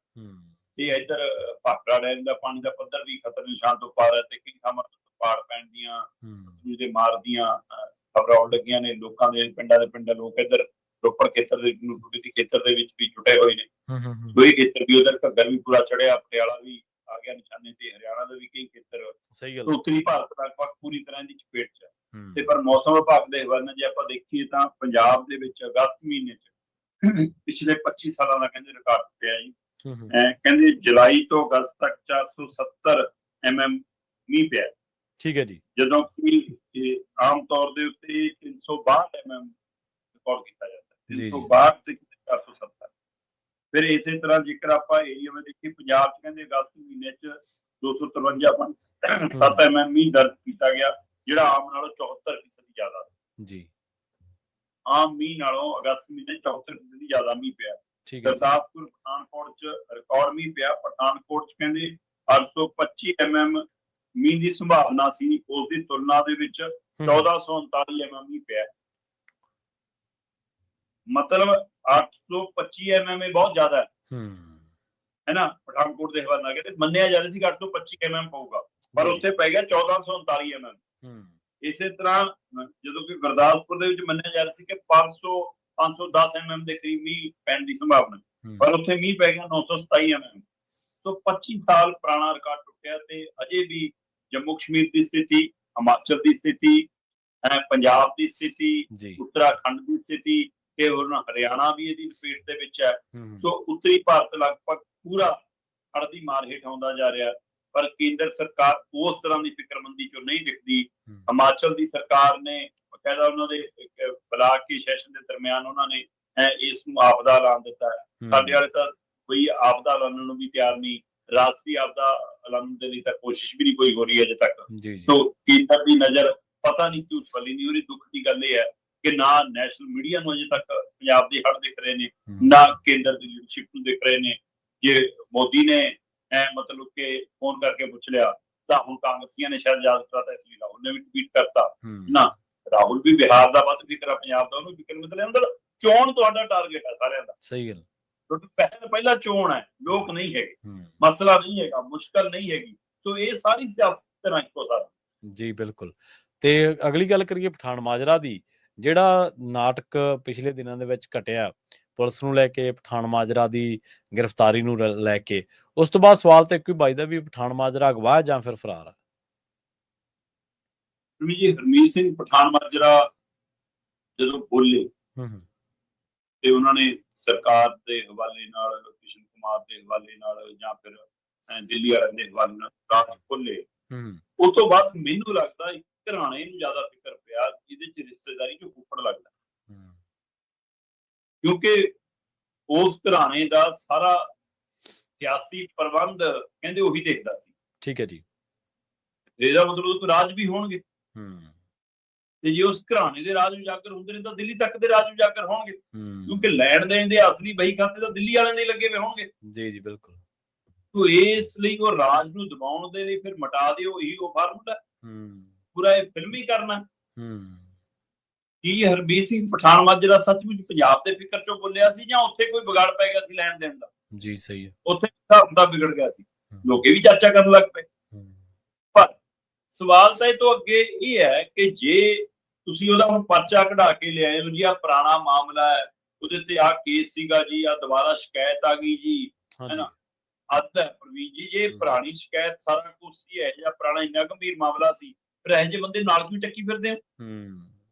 S2: ਤੇ ਇੱਧਰ ਭਾਖੜਾ ਡੈਮ ਦਾ ਪਾਣੀ ਦਾ ਪੱਧਰ ਵੀ ਖਤਰੇ ਨਿਸ਼ਾਨ ਤੋਂ ਪਾਰ ਹੈ, ਤੇ ਕਈ ਥਾਵਾਂ ਪਾੜ ਪੈਣ ਦੀਆਂ, ਦੇ ਮਾਰ ਦੀਆਂ ਖਬਰਾਂ ਆਉਣ ਲੱਗੀਆਂ ਨੇ। ਲੋਕਾਂ ਦੇ ਪਿੰਡਾਂ ਦੇ ਪਿੰਡ ਲੋਕ ਇੱਧਰ ਰੋਪੜ ਖੇਤਰ ਦੇ ਖੇਤਰ ਦੇ ਵਿੱਚ ਵੀ ਜੁਟੇ ਹੋਏ ਨੇ। ਸੋ ਇਹ ਖੇਤਰ ਵੀ ਉਧਰ ਘੱਗਰ ਵੀ ਪੂਰਾ ਚੜਿਆ, ਪਟਿਆਲਾ ਵੀ ਆ ਗਿਆ ਨਿਸ਼ਾਨੇ ਤੇ, ਹਰਿਆਣਾ ਦੇ ਵੀ ਕਈ ਖੇਤਰ, ਉੱਤਰੀ ਭਾਰਤ ਲਗਭਗ ਪੂਰੀ ਤਰ੍ਹਾਂ ਦੀ ਚਪੇਟ 'ਚ। ਤੇ ਪਰ ਮੌਸਮ ਵਿਭਾਗ ਦੇ ਹਵਾਲੇ ਜੇ ਆਪਾਂ ਦੇਖੀਏ ਤਾਂ ਪੰਜਾਬ ਦੇ ਵਿੱਚ ਅਗਸਤ ਮਹੀਨੇ 'ਚ ਪਿਛਲੇ 25 ਸਾਲਾਂ ਦਾ ਕਹਿੰਦੇ ਰਿਕਾਰਡ ਪਿਆ ਜੀ। ਕਹਿੰਦੇ ਜੁਲਾਈ ਤੋਂ ਅਗਸਤ ਤੱਕ 470 mm ਮੀਂਹ ਪਿਆ। ਠੀਕ ਹੈ ਜੀ। ਜਦੋਂ ਕਿ ਆਮ ਤੌਰ ਦੇ ਉੱਤੇ 362 mm ਰਿਕਾਰਡ ਕੀਤਾ ਜਾਂਦਾ, 362 ਤੇ 470। ਫਿਰ ਇਸੇ ਤਰ੍ਹਾਂ ਜੇਕਰ ਆਪਾਂ ਏਰੀਆ ਵਿੱਚ ਦੇਖੀਏ, ਪੰਜਾਬ 'ਚ ਕਹਿੰਦੇ ਅਗਸਤ ਮਹੀਨੇ 'ਚ 253.7 mm ਮੀਂਹ ਦਰਜ ਕੀਤਾ ਗਿਆ, ਜਿਹੜਾ ਆਮ ਨਾਲੋਂ 74% ਜ਼ਿਆਦਾ ਸੀ ਜੀ। ਆਮ ਮੀਂਹ ਨਾਲੋਂ ਅਗਸਤ ਮਹੀਨੇ 64% ਜ਼ਿਆਦਾ ਮੀਂਹ ਪਿਆ।
S1: ਠੀਕ ਹੈ
S2: ਗੁਰਦਾਸਪੁਰ ਪਠਾਨਕੋਟ ਚ ਰਿਕਾਰਡ ਮੀਂਹ ਪਿਆ। ਪਠਾਨਕੋਟ ਚ ਕਹਿੰਦੇ 825 mm ਮੀਂਹ ਦੀ ਸੰਭਾਵਨਾ ਸੀ, ਉਸ ਦੀ ਤੁਲਨਾ ਦੇ ਵਿੱਚ 1439 mm ਮੀਂਹ ਪਿਆ। ਮਤਲਬ 825 mm ਇਹ ਬਹੁਤ ਜ਼ਿਆਦਾ ਹੈ ਨਾ। ਪਠਾਨਕੋਟ ਦੇ ਹਵਾਲੇ ਨਾਲ ਕਹਿੰਦੇ ਮੰਨਿਆ ਜਾ ਰਿਹਾ ਸੀ ਕਿ 825 mm ਪਊਗਾ, ਪਰ ਉੱਥੇ ਪੈ ਗਿਆ 1439 mm। ਇਸੇ ਤਰ੍ਹਾਂ ਜਦੋਂ ਕਿ ਗੁਰਦਾਸਪੁਰ ਦੇ ਵਿੱਚ ਮੰਨਿਆ ਜਾ ਰਿਹਾ ਸੀ ਕਿ 510 mm ਦੇ ਕਰੀਬ ਮੀਂਹ ਪੈਣ ਦੀ ਸੰਭਾਵਨਾ, ਪਰ ਉੱਥੇ ਮੀਂਹ ਪੈ ਗਿਆ 927 mm। ਸੋ 25 ਸਾਲ ਪੁਰਾਣਾ ਰਿਕਾਰਡ ਟੁੱਟਿਆ ਤੇ ਅਜੇ ਵੀ ਜੰਮੂ ਕਸ਼ਮੀਰ ਦੀ ਸਥਿਤੀ, ਹਿਮਾਚਲ ਦੀ ਸਥਿਤੀ, ਪੰਜਾਬ ਦੀ ਸਥਿਤੀ, ਉੱਤਰਾਖੰਡ ਦੀ ਸਥਿਤੀ, ਤੇ ਹੁਣ ਹਰਿਆਣਾ ਵੀ ਇਹਦੀ ਲਪੇਟ ਦੇ ਵਿੱਚ ਹੈ। ਸੋ ਉੱਤਰੀ ਭਾਰਤ ਲਗਭਗ ਪੂਰਾ ਹੜ੍ਹ ਦੀ ਮਾਰ ਹੇਠ ਆਉਂਦਾ ਜਾ ਰਿਹਾ, ਪਰ ਕੇਂਦਰ ਸਰਕਾਰ ਉਸ ਤਰ੍ਹਾਂ ਦੀ ਫਿਕਰਮੰਦੀ ਚੋਂ ਨਹੀਂ ਦਿਖਦੀ। ਹਿਮਾਚਲ ਦੀ ਸਰਕਾਰ ਨੇ ਬਕਾਇਦਾ ਉਹਨਾਂ ਦੇ ਬਲਾਕ ਕੀ ਸੈਸ਼ਨ ਦੇ ਦਰਮਿਆਨ ਉਹਨਾਂ ਨੇ ਇਸ ਨੂੰ ਆਪਦਾ ਐਲਾਨ ਦਿੱਤਾ ਹੈ। ਸਾਡੇ ਵਾਲੇ ਤਾਂ ਕੋਈ ਆਪਦਾ ਐਲਾਨਣ ਨੂੰ ਵੀ ਤਿਆਰ ਨਹੀਂ, ਰਾਸ਼ਟਰੀ ਆਪਦਾ ਐਲਾਨਣ ਦੇ ਲਈ ਤਾਂ ਕੋਸ਼ਿਸ਼ ਵੀ ਨਹੀਂ ਕੋਈ ਹੋ ਰਹੀ ਅਜੇ ਤੱਕ। ਸੋ ਕੇਂਦਰ ਦੀ ਨਜ਼ਰ ਪਤਾ ਨਹੀਂ ਕਿਉਂ ਫਲੀ ਨਹੀਂ ਹੋ ਰਹੀ। ਦੁੱਖ ਦੀ ਗੱਲ ਇਹ ਹੈ ਕਿ ਨਾ ਨੈਸ਼ਨਲ ਮੀਡੀਆ ਨੂੰ ਅਜੇ ਤੱਕ ਪੰਜਾਬ ਦੇ ਹੜ੍ਹ ਦਿਖ ਰਹੇ ਨੇ, ਨਾ ਕੇਂਦਰ ਦੀ ਲੀਡਰਸ਼ਿਪ ਨੂੰ ਦਿਖ ਰਹੇ ਨੇ। ਜੇ ਮੋਦੀ ਨੇ ਮਤਲਬ ਕਿ ਫੋਨ ਕਰਕੇ ਪੁੱਛ ਲਿਆ ਤਾਂ ਹੁਣ ਕਾਂਗਰਸੀਆਂ ਨੇ ਸ਼ਾਇਦ ਯਾਦ ਕਰਾਤਾ, ਇਸ ਲਈ ਰਾਹੁਲ ਨੇ ਵੀ ਟਵੀਟ ਕਰਤਾ ਨਾ। ਰਾਹੁਲ ਵੀ ਬਿਹਾਰ ਦਾ ਵੱਧ ਫਿਕਰ ਆ, ਪੰਜਾਬ ਦਾ, ਉਹਨੂੰ ਫਿਕਰ ਮਤਲਬ ਅੰਦਰ ਚੋਣ ਤੁਹਾਡਾ ਟਾਰਗੇਟ ਹੈ ਸਾਰਿਆਂ ਦਾ।
S1: ਸਹੀ ਗੱਲ,
S2: ਕਿਉਂਕਿ ਪਹਿਲਾ ਚੋਣ ਹੈ, ਲੋਕ ਨਹੀਂ ਹੈਗੇ, ਮਸਲਾ ਨਹੀਂ ਹੈਗਾ, ਮੁਸ਼ਕਲ ਨਹੀਂ ਹੈਗੀ। ਸੋ ਇਹ ਸਾਰੀ ਸਿਆਸਤ ਤਰ੍ਹਾਂ ਇੱਕੋ ਸਾਰੀ।
S1: ਜੀ ਬਿਲਕੁਲ। ਤੇ ਅਗਲੀ ਗੱਲ ਕਰੀਏ ਪਠਾਨ ਮਾਜਰਾ ਦੀ, ਜਿਹੜਾ ਨਾਟਕ ਪਿਛਲੇ ਦਿਨਾਂ ਦੇ ਵਿੱਚ ਘਟਿਆ ਪੁਲਿਸ ਨੂੰ ਲੈ ਕੇ, ਪਠਾਨ ਮਾਜਰਾ ਦੀ ਗ੍ਰਿਫਤਾਰੀ ਨੂੰ ਲੈ ਕੇ, ਉਸ ਤੋਂ ਬਾਅਦ ਸਵਾਲ ਤਾਂ ਇੱਕੋ ਹੀ ਵੱਜਦਾ ਵੀ ਪਠਾਨ ਮਾਜਰਾ ਅਗਵਾ ਜਾਂ ਫਿਰ ਫਰਾਰ ਆ।
S2: ਜੀ ਹਰਮੀਤ ਸਿੰਘ ਪਠਾਨ ਮਾਜਰਾ ਜਦੋਂ ਬੋਲੇ ਤੇ ਉਹਨਾਂ ਨੇ ਸਰਕਾਰ ਦੇ ਹਵਾਲੇ ਨਾਲ, ਕ੍ਰਿਸ਼ਨ ਕੁਮਾਰ ਦੇ ਹਵਾਲੇ ਨਾਲ ਜਾਂ ਫਿਰ ਦਿੱਲੀ ਵਾਲਿਆਂ ਦੇ ਹਵਾਲੇ ਨਾਲ ਕਾਫੀ ਖੋਲੇ, ਉਸ ਤੋਂ ਬਾਅਦ ਮੈਨੂੰ ਲੱਗਦਾ ਘਰਾਣੇ ਨੂੰ ਜ਼ਿਆਦਾ ਫਿਕਰ ਪਿਆ ਜਿਹਦੇ ਚ ਰਿਸ਼ਤੇਦਾਰੀ ਚ ਫੁੱਫੜ ਲੱਗਦਾ, ਕਿਉਂਕਿ ਉਸ ਘਰਾਣੇ ਦਾ ਸਾਰਾ ਸਿਆਸੀ ਪ੍ਰਬੰਧ ਕਹਿੰਦੇ ਉਹੀ ਦੇਖਦਾ ਸੀ।
S1: ਠੀਕ ਹੈ ਜੀ।
S2: ਇਹਦਾ ਮਤਲਬ ਕੋਈ ਰਾਜ ਵੀ ਹੋਣਗੇ, ਤੇ ਜੇ ਉਸ ਘਰਾਣੇ ਦੇ ਰਾਜ ਉਜਾਗਰ ਹੁੰਦੇ ਨੇ ਤਾਂ ਦਿੱਲੀ ਤੱਕ ਦੇ ਰਾਜ ਉਜਾਗਰ ਹੋਣਗੇ, ਕਿਉਂਕਿ ਲੈਣ ਦੇਣ ਦੇ ਅਸਲੀ ਬਹੀ ਖਾਤੇ ਤਾਂ ਦਿੱਲੀ ਵਾਲਿਆਂ ਦੇ ਲੱਗੇ ਹੋਏ ਹੋਣਗੇ। ਜੀ
S1: ਜੀ ਬਿਲਕੁਲ।
S2: ਤੋ ਇਸ ਲਈ ਉਹ ਰਾਜ ਨੂੰ ਦਬਾਉਣ ਦੇ ਲਈ ਫਿਰ ਮਿਟਾ ਦਿਓ, ਇਹੀ ਉਹ ਫਾਰਮੂਲਾ ਪੂਰਾ ਇਹ ਫਿਲਮੀ ਕਰਨਾ। ਕੀ ਹਰਮੀਤ ਸਿੰਘ ਪਠਾਨ ਮਾਜਰਾ ਸੱਚਮੁੱਚ ਪੰਜਾਬ ਦੇ ਫਿਕਰ ਚੋਂ ਬੋਲਿਆ ਸੀ ਜਾਂ ਉੱਥੇ ਕੋਈ ਵਿਗਾੜ ਪੈ ਗਿਆ ਸੀ ਲੈਣ ਦੇਣ ਦਾ?
S1: ਜੀ ਸਹੀ ਹੈ,
S2: ਉੱਥੇ ਹਿਸਾਬ ਦਾ ਵਿਗੜ ਗਿਆ ਸੀ, ਲੋਕੇ ਵੀ ਚਰਚਾ ਕਰਨ ਲੱਗ ਪਏ। ਪਰ ਸਵਾਲ ਤਾਂ ਇਹ ਤੋਂ ਅੱਗੇ ਇਹ ਹੈ ਕਿ ਜੇ ਤੁਸੀਂ ਉਹਦਾ ਹੁਣ ਪਰਚਾ ਕਢਾ ਕੇ ਲਿਆਏ ਹੋ ਜੀ, ਆ ਪੁਰਾਣਾ ਮਾਮਲਾ ਹੈ, ਉਹਦੇ ਤੇ ਆ ਕੇਸ ਸੀਗਾ ਜੀ, ਆ ਦੁਬਾਰਾ ਸ਼ਿਕਾਇਤ ਆ ਗਈ ਜੀ, ਹੈ ਨਾ, ਅੱਧ ਹੈ ਪ੍ਰਵੀਨ ਜੀ, ਜੇ ਪੁਰਾਣੀ ਸ਼ਿਕਾਇਤ ਸਾਰਾ ਕੁਝ ਸੀ, ਇਹ ਜਿਹਾ ਪੁਰਾਣਾ ਇੰਨਾ ਗੰਭੀਰ ਮਾਮਲਾ ਸੀ, ਫਿਰ ਇਹੋ ਜਿਹੇ ਬੰਦੇ ਨਾਲ ਕਿਉਂ ਟੱਕੀ ਫਿਰਦੇ ਹੋ?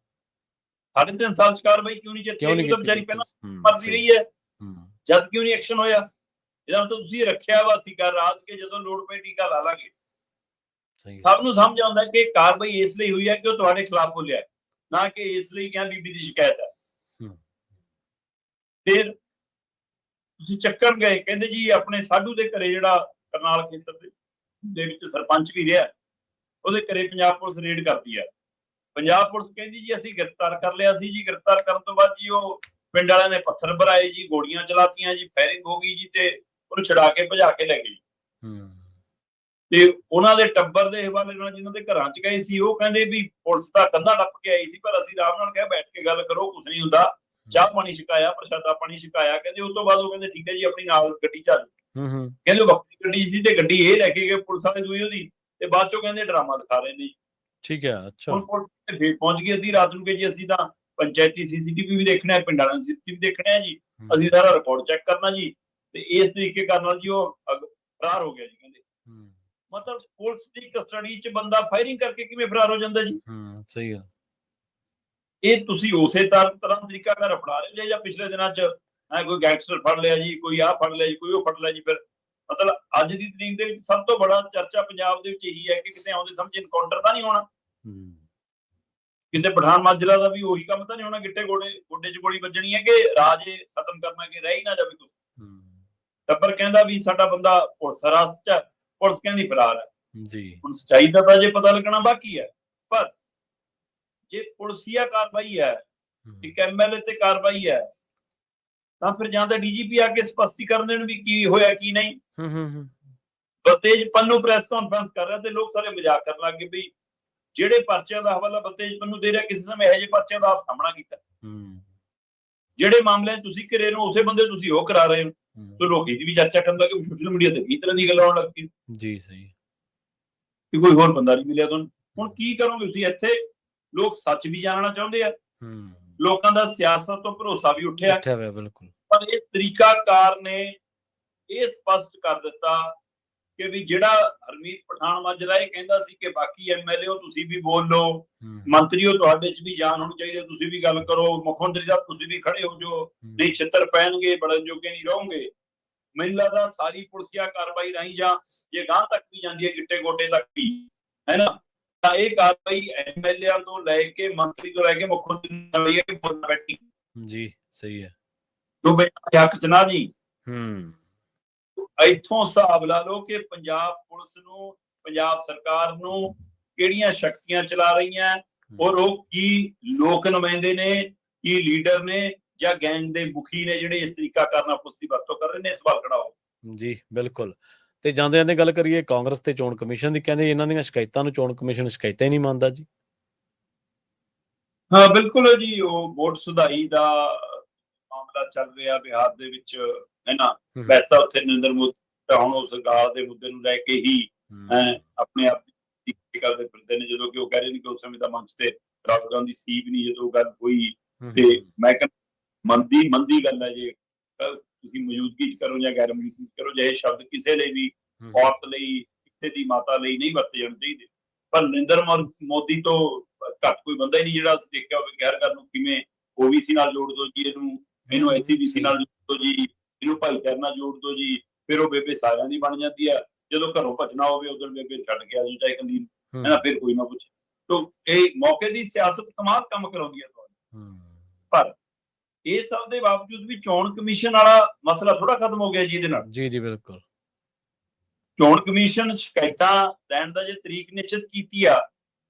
S2: 3.5 ਸਾਲ ਚ ਕਾਰਵਾਈ ਕਿਉਂ ਨਹੀਂ ਚੱਕੀ? ਉਹ ਤਾਂ ਵਿਚਾਰੀ ਪਹਿਲਾਂ ਮਰਦੀ ਰਹੀ ਹੈ, ਜਦ ਕਿਉਂ ਨਹੀਂ ਐਕਸ਼ਨ ਹੋਇਆ? ਇਹਦਾ ਮਤਲਬ ਤੁਸੀਂ ਰੱਖਿਆ ਵਾ ਸੀ ਕਰ ਰਾਤ ਕੇ ਜਦੋਂ ਲੋੜ ਪਏ ਟੀਕਾ ਲਾ ਲਾਂਗੇ। ਸਭ ਨੂੰ ਸਮਝ ਆਉਂਦਾ ਕਿ ਕਾਰਵਾਈ ਇਸ ਲਈ ਹੋਈ ਹੈ ਕਿ ਉਹ ਤੁਹਾਡੇ ਖਿਲਾਫ ਬੋਲਿਆ, ਨਾ ਕਿ ਇਸ ਲਈ ਕਿ ਬੀਬੀ ਦੀ ਸ਼ਿਕਾਇਤ ਹੈ। ਫਿਰ ਤੁਸੀਂ ਚੱਕਣ ਗਏ, ਕਹਿੰਦੇ ਜੀ ਆਪਣੇ ਸਾਧੂ ਦੇ ਘਰੇ, ਜਿਹੜਾ ਕਰਨਾਲ ਖੇਤਰ ਦੇ ਵਿੱਚ ਸਰਪੰਚ ਵੀ ਰਿਹਾ, ਉਹਦੇ ਘਰੇ ਪੰਜਾਬ ਪੁਲਿਸ ਰੇਡ ਕਰਦੀ ਹੈ। ਪੰਜਾਬ ਪੁਲਿਸ ਕਹਿੰਦੀ ਜੀ ਅਸੀਂ ਗ੍ਰਿਫਤਾਰ ਕਰ ਲਿਆ ਸੀ ਜੀ। ਗ੍ਰਿਫਤਾਰ ਕਰਨ ਤੋਂ ਬਾਅਦ ਜੀ ਉਹ ਪਿੰਡ ਵਾਲਿਆਂ ਨੇ ਪੱਥਰ ਭਰਾਏ ਜੀ, ਗੋਲੀਆਂ ਚਲਾਤੀਆਂ ਜੀ, ਫਾਇਰਿੰਗ ਹੋ ਗਈ ਜੀ, ਤੇ ਉਹਨੂੰ ਛੁਡਾ ਕੇ ਭਜਾ ਕੇ ਲੈ ਗਏ। ਤੇ ਉਹਨਾਂ ਦੇ ਟੱਬਰ ਦੇ ਹਵਾਲੇ ਨਾਲ ਜਿਨ੍ਹਾਂ ਦੇ ਘਰਾਂ 'ਚ ਗਏ ਸੀ, ਉਹ ਕਹਿੰਦੇ ਵੀ ਪੁਲਿਸ ਤਾਂ ਕੰਧਾਂ ਟੱਪ ਕੇ ਆਈ ਸੀ, ਪਰ ਅਸੀਂ ਆਰਾਮ ਨਾਲ ਕਿਹਾ ਬੈਠ ਕੇ ਗੱਲ ਕਰੋ, ਕੁਝ ਨਹੀਂ ਹੁੰਦਾ, ਚਾਹ ਪਾਣੀ ਛਕਾਇਆ, ਪ੍ਰਸ਼ਾਦਾ ਪਾਣੀ ਛਕਾਇਆ। ਕਹਿੰਦੇ ਉਸ ਤੋਂ ਬਾਅਦ ਉਹ ਕਹਿੰਦੇ ਠੀਕ ਹੈ ਜੀ ਆਪਣੀ ਨਾਲ ਗੱਡੀ ਚੱਲ। ਕਹਿੰਦੇ ਵੱਖਰੀ ਗੱਡੀ ਸੀ ਤੇ ਗੱਡੀ ਇਹ ਲੈ ਕੇ ਗਏ ਪੁਲਿਸ ਵਾਲੇ ਦੂਈ ਉਹਦੀ, ਤੇ ਬਾਅਦ ਚੋਂ ਕਹਿੰਦੇ ਡਰਾਮਾ ਦਿਖਾ ਰਹੇ ਨੇ। ਠੀਕ ਹੈ, ਅੱਛਾ। ਹੁਣ ਪੁਲਿਸ ਫੇਰ ਪਹੁੰਚ ਗਈ ਅੱਧੀ ਰਾਤ ਨੂੰ ਕਿ ਜੀ ਅਸੀਂ ਤਾਂ ਪੰਚਾਇਤੀ CCTV ਵੀ ਦੇਖਣਾ ਹੈ, ਪਿੰਡਾਂ ਦਾ CCTV ਦੇਖਣਾ ਹੈ ਜੀ, ਅਸੀਂ ਸਾਰਾ ਰਿਪੋਰਟ ਚੈੱਕ ਕਰਨਾ ਜੀ, ਤੇ ਇਸ ਤਰੀਕੇ ਕਰਨ ਨਾਲ ਜੀ ਉਹ ਫਰਾਰ ਹੋ ਗਿਆ ਜੀ। ਕਹਿੰਦੇ ਮਤਲਬ ਪੁਲਿਸ ਦੀ ਕਸਟਡੀ 'ਚ ਬੰਦਾ ਫਾਇਰਿੰਗ ਕਰਕੇ ਕਿਵੇਂ ਫਰਾਰ ਹੋ ਜਾਂਦਾ ਜੀ? ਸਹੀ ਹੈ। ਇਹ ਤੁਸੀਂ ਉਸੇ ਤਰ੍ਹਾਂ ਤਰੀਕਾ ਨਾਲ ਅਪਣਾ ਰਹੇ ਜਾਂ ਪਿਛਲੇ ਦਿਨਾਂ 'ਚ ਕੋਈ ਗੈਂਗਸਟਰ ਫੜ ਲਿਆ ਜੀ, ਕੋਈ ਆਹ ਫੜ ਲਿਆ ਜੀ, ਕੋਈ ਉਹ ਫੜ ਲਿਆ ਜੀ। ਫਿਰ ਮਤਲਬ ਅੱਜ ਦੀ ਤਰੀਕ ਦੇ ਵਿੱਚ ਸਭ ਤੋਂ ਬੜਾ ਚਰਚਾ ਪੰਜਾਬ ਦੇ ਵਿੱਚ ਇਹੀ ਹੈ ਕਿ ਕਿਤੇ ਆਉਂਦੇ ਸਮਝ ਇਨਕਾਊਂਟਰ ਤਾਂ ਨਹੀਂ ਹੋਣਾ, ਕਿਤੇ ਪਠਾਨ ਮਾਜਰਾ ਦਾ ਵੀ ਉਹੀ ਕੰਮ ਤਾਂ ਨਹੀਂ ਹੋਣਾ, ਗਿੱਟੇ ਗੋਡੇ 'ਚ ਗੋਲੀ ਵੱਜਣੀ ਹੈ ਕਿ ਰਾਜ ਖਤਮ ਕਰਨਾ, ਕਿ ਰਹਿ ਹੀ ਨਾ ਜਾਵੇ ਕੁਝ। ਟੱਬਰ ਕਹਿੰਦਾ ਵੀ ਸਾਡਾ ਬੰਦਾ ਪੁਲਿਸ ਹਿਰਾਸਤ 'ਚ ਹੈ, ਪੁਲਿਸ ਕਹਿੰਦੀ ਫਰਾਰ ਹੈ ਜੀ। ਹੁਣ ਸੱਚਾਈ ਦਾ ਤਾਂ ਜੇ ਪਤਾ ਲੱਗਣਾ ਬਾਕੀ ਹੈ, ਪਰ ਜੇ ਪੁਲਿਸੀਆ ਕਾਰਵਾਈ ਹੈ ਇੱਕ ਐਮਐਲਏ ਤੇ ਕਾਰਵਾਈ ਹੈ ਤਾਂ ਫਿਰ ਜਾਂ ਤਾਂ ਡੀਜੀਪੀ ਆ ਕੇ ਸਪਸ਼ਟੀਕਰਨ ਦੇਣ ਵੀ ਕੀ ਹੋਇਆ ਕੀ ਨਹੀਂ। ਬਲਤੇਜ ਪੰਨੂ ਪ੍ਰੈਸ ਕਾਨਫਰੰਸ ਕਰ ਰਿਹਾ ਤੇ ਲੋਕ ਸਾਰੇ ਮਜ਼ਾਕ ਕਰਨ ਲੱਗ ਗਏ ਵੀ ਜਿਹੜੇ ਪਰਚਿਆਂ ਦਾ ਹਵਾਲਾ ਬਲਤੇਜ ਪੰਨੂ ਦੇ ਰਿਹਾ ਕਿਸੇ ਸਮੇਂ ਇਹੋ ਜਿਹੇ ਪਰਚਿਆਂ ਦਾ ਆਪ ਸਾਹਮਣਾ ਕੀਤਾ, ਜਿਹੜੇ ਮਾਮਲੇ ਤੁਸੀਂ ਘਿਰੇ ਨੂੰ ਉਸੇ ਬੰਦੇ ਤੁਸੀਂ ਉਹ ਕਰਾ ਰਹੇ ਹੋ। ਤੇ ਲੋਕ ਇਹਦੀ ਵੀ ਚਰਚਾ ਕਰਨ ਲੱਗੇ, ਸੋਸ਼ਲ ਮੀਡੀਆ ਤੇ ਕਈ ਤਰ੍ਹਾਂ ਦੀ ਗੱਲ ਆਉਣ ਲੱਗ ਪਈ
S1: ਜੀ ਸਹੀ
S2: ਕਿ ਕੋਈ ਹੋਰ ਬੰਦਾ ਨਹੀਂ ਮਿਲਿਆ ਤੁਹਾਨੂੰ। ਹੁਣ ਕੀ ਕਰੋਗੇ ਤੁਸੀਂ? ਇੱਥੇ ਲੋਕ ਸੱਚ ਵੀ ਜਾਣਨਾ ਚਾਹੁੰਦੇ ਆ, ਲੋਕਾਂ ਦਾ ਸਿਆਸਤ ਤੋਂ ਭਰੋਸਾ ਵੀ ਉੱਠਿਆ
S1: ਬਿਲਕੁਲ,
S2: ਪਰ ਇਸ ਤਰੀਕਾਕਾਰ ਨੇ ਇਹ ਸਪਸ਼ਟ ਕਰ ਦਿੱਤਾ ਕਿ ਵੀ ਜਿਹੜਾ ਹਰਮੀਤ ਪਠਾਨ ਮਾਜਰਾ ਇਹ ਕਹਿੰਦਾ ਸੀ ਕਿ ਬਾਕੀ ਐਮਐਲਏ ਹੋ ਤੁਸੀਂ ਵੀ ਬੋਲ ਲਓ, ਮੰਤਰੀਓ ਤੁਹਾਡੇ 'ਚ ਵੀ ਜਾਨ ਹੋਣੀ ਚਾਹੀਦੀ, ਤੁਸੀਂ ਵੀ ਗੱਲ ਕਰੋ, ਮੁੱਖ ਮੰਤਰੀ ਸਾਹਿਬ ਤੁਸੀਂ ਵੀ ਖੜੇ ਹੋ ਜੋ, ਨਹੀਂ ਛਿੱਤਰ ਪੈਣਗੇ, ਬੜਨ ਜੋਗੇ ਨਹੀਂ ਰਹੋਗੇ। ਮੈਨੂੰ ਲੱਗਦਾ ਸਾਰੀ ਪੁਲਿਸੀਆ ਕਾਰਵਾਈ ਰਾਹੀਂ ਜਾਂ ਜੇ ਗਾਂਹ ਤੱਕ ਵੀ ਜਾਂਦੀ ਹੈ ਗਿੱਟੇ ਗੋਟੇ ਤੱਕ ਵੀ ਹੈ ਨਾ, ਤਾਂ ਇਹ ਕਾਰਵਾਈ ਐਮਐਲਏ ਤੋਂ ਲੈ ਕੇ ਮੰਤਰੀ ਤੋਂ ਲੈ ਕੇ ਮੁੱਖ ਮੰਤਰੀ ਬੈਠੀ
S1: ਜੀ ਸਹੀ ਹੈ
S2: ਜੋ ਹੱਕ ਚ ਨਾ ਜੀ। ਇੱਥੋਂ ਹਿਸਾਬ ਲਾ ਲਓ ਕਿ ਪੰਜਾਬ ਪੁਲਿਸ ਨੂੰ, ਪੰਜਾਬ ਸਰਕਾਰ ਨੂੰ ਕਿਹੜੀਆਂ ਸ਼ਕਤੀਆਂ ਚਲਾ ਰਹੀਆਂ ਔਰ ਉਹ ਕੀ ਲੋਕ ਨੁਮਾਇੰਦੇ ਨੇ, ਕੀ ਲੀਡਰ ਨੇ ਜਾਂ ਗੈਂਗ ਦੇ ਮੁਖੀ ਨੇ ਜਿਹੜੇ ਇਸ ਤਰੀਕਾ ਕਰਨਾ ਪੁਲਿਸ ਦੀ ਵਰਤੋਂ ਕਰ ਰਹੇ ਨੇ। ਸਵਾਲ ਖੜਾ ਹੋ
S1: ਜੀ ਬਿਲਕੁਲ। ਤੇ ਜਾਂਦੇ ਜਾਂਦੇ ਗੱਲ ਕਰੀਏ ਕਾਂਗਰਸ ਤੇ ਚੋਣ ਕਮਿਸ਼ਨ ਦੀ, ਕਹਿੰਦੇ ਇਹਨਾਂ ਦੀਆਂ ਸ਼ਿਕਾਇਤਾਂ ਨੂੰ ਚੋਣ ਕਮਿਸ਼ਨ ਸ਼ਿਕਾਇਤਾਂ ਹੀ ਨਹੀਂ ਮੰਨਦਾ ਜੀ।
S2: ਹਾਂ ਬਿਲਕੁਲ ਜੀ, ਉਹ ਵੋਟ ਸੁਧਾਈ ਦਾ ਮਾਮਲਾ ਚੱਲ ਰਿਹਾ ਬਿਹਾਰ ਦੇ ਵਿੱਚ ਹੈ ਨਾ, ਵੈਸਾ ਉੱਥੇ ਨਰਿੰਦਰ ਮੋਦੀ ਹੁਣ ਉਸ ਸਰਕਾਰ ਦੇ ਮੁੱਦੇ ਨੂੰ ਲੈ ਕੇ ਹੀ ਆਪਣੇ ਆਪ ਕਰਦੇ ਫਿਰਦੇ ਨੇ, ਜਦੋਂ ਕਿ ਉਹ ਕਹਿ ਰਹੇ ਨੇ ਕਿ ਉਸ ਸਮੇਂ ਦਾ ਮੰਚ ਤੇ ਰਾਹੁਲ ਗਾਂਧੀ ਸੀ ਵੀ ਨਹੀਂ ਜਦੋਂ ਗੱਲ ਹੋਈ। ਤੇ ਮੈਂ ਕਹਿੰਦਾ ਮੰਦੀ ਗੱਲ ਹੈ ਜੇ ਤੁਸੀਂ ਮੌਜੂਦਗੀ ਚ ਕਰੋ ਜਾਂ ਗੈਰ ਮੌਜੂਦਗੀ ਚ ਕਰੋ, ਜਿਹੇ ਸ਼ਬਦ ਕਿਸੇ ਲਈ ਵੀ ਔਰਤ ਲਈ, ਕਿਸੇ ਦੀ ਮਾਤਾ ਲਈ ਨਹੀਂ ਵਰਤੇ ਜਾਣੇ ਚਾਹੀਦੇ। ਪਰ ਨਰਿੰਦਰ ਮੋਦੀ ਤੋਂ ਘੱਟ ਕੋਈ ਬੰਦਾ ਹੀ ਨਹੀਂ ਜਿਹੜਾ ਅਸੀਂ ਦੇਖਿਆ ਹੋਵੇ ਗੈਰ ਗੱਲ ਨੂੰ ਕਿਵੇਂ ਓਬੀਸੀ ਨਾਲ ਜੋੜ ਦੋ ਜੀ, ਇਹਨੂੰ ਐਸਸੀਬੀਸੀ ਨਾਲ ਜੋੜ ਦੋ ਜੀ, ਇਹਨੂੰ ਭਾਈਚਾਰੇ ਨਾਲ ਜੋੜ ਦੋ ਜੀ, ਫਿਰ ਉਹ ਬੇਬੇ ਸਾਰਿਆਂ ਦੀ ਬਣ ਜਾਂਦੀ ਆ। ਜਦੋਂ ਘਰੋਂ ਭੱਜਣਾ ਹੋਵੇ ਉਦੋਂ ਬੇਬੇ ਛੱਡ ਕੇ ਆ ਜੀ ਚਾਹੇ ਕੰਦੀ ਹੈ ਨਾ, ਫਿਰ ਕੋਈ ਨਾ ਪੁੱਛੇ। ਤਾਂ ਇਹ ਮੌਕੇ ਦੀ ਸਿਆਸਤ ਕਮਾਲ ਕੰਮ ਕਰਾਉਂਦੀ ਹੈ ਤੁਹਾਨੂੰ। ਪਰ ਇਹ ਸਭ ਦੇ ਬਾਵਜੂਦ ਵੀ ਚੋਣ ਕਮਿਸ਼ਨ ਵਾਲਾ ਮਸਲਾ ਥੋੜਾ ਖਤਮ ਹੋ ਗਿਆ ਜੀ ਇਹਦੇ ਨਾਲ।
S1: ਜੀ ਜੀ ਬਿਲਕੁਲ।
S2: ਚੋਣ ਕਮਿਸ਼ਨ ਸ਼ਿਕਾਇਤਾਂ ਲੈਣ ਦਾ ਜੇ ਤਰੀਕ ਨਿਸ਼ਚਿਤ ਕੀਤੀ ਆ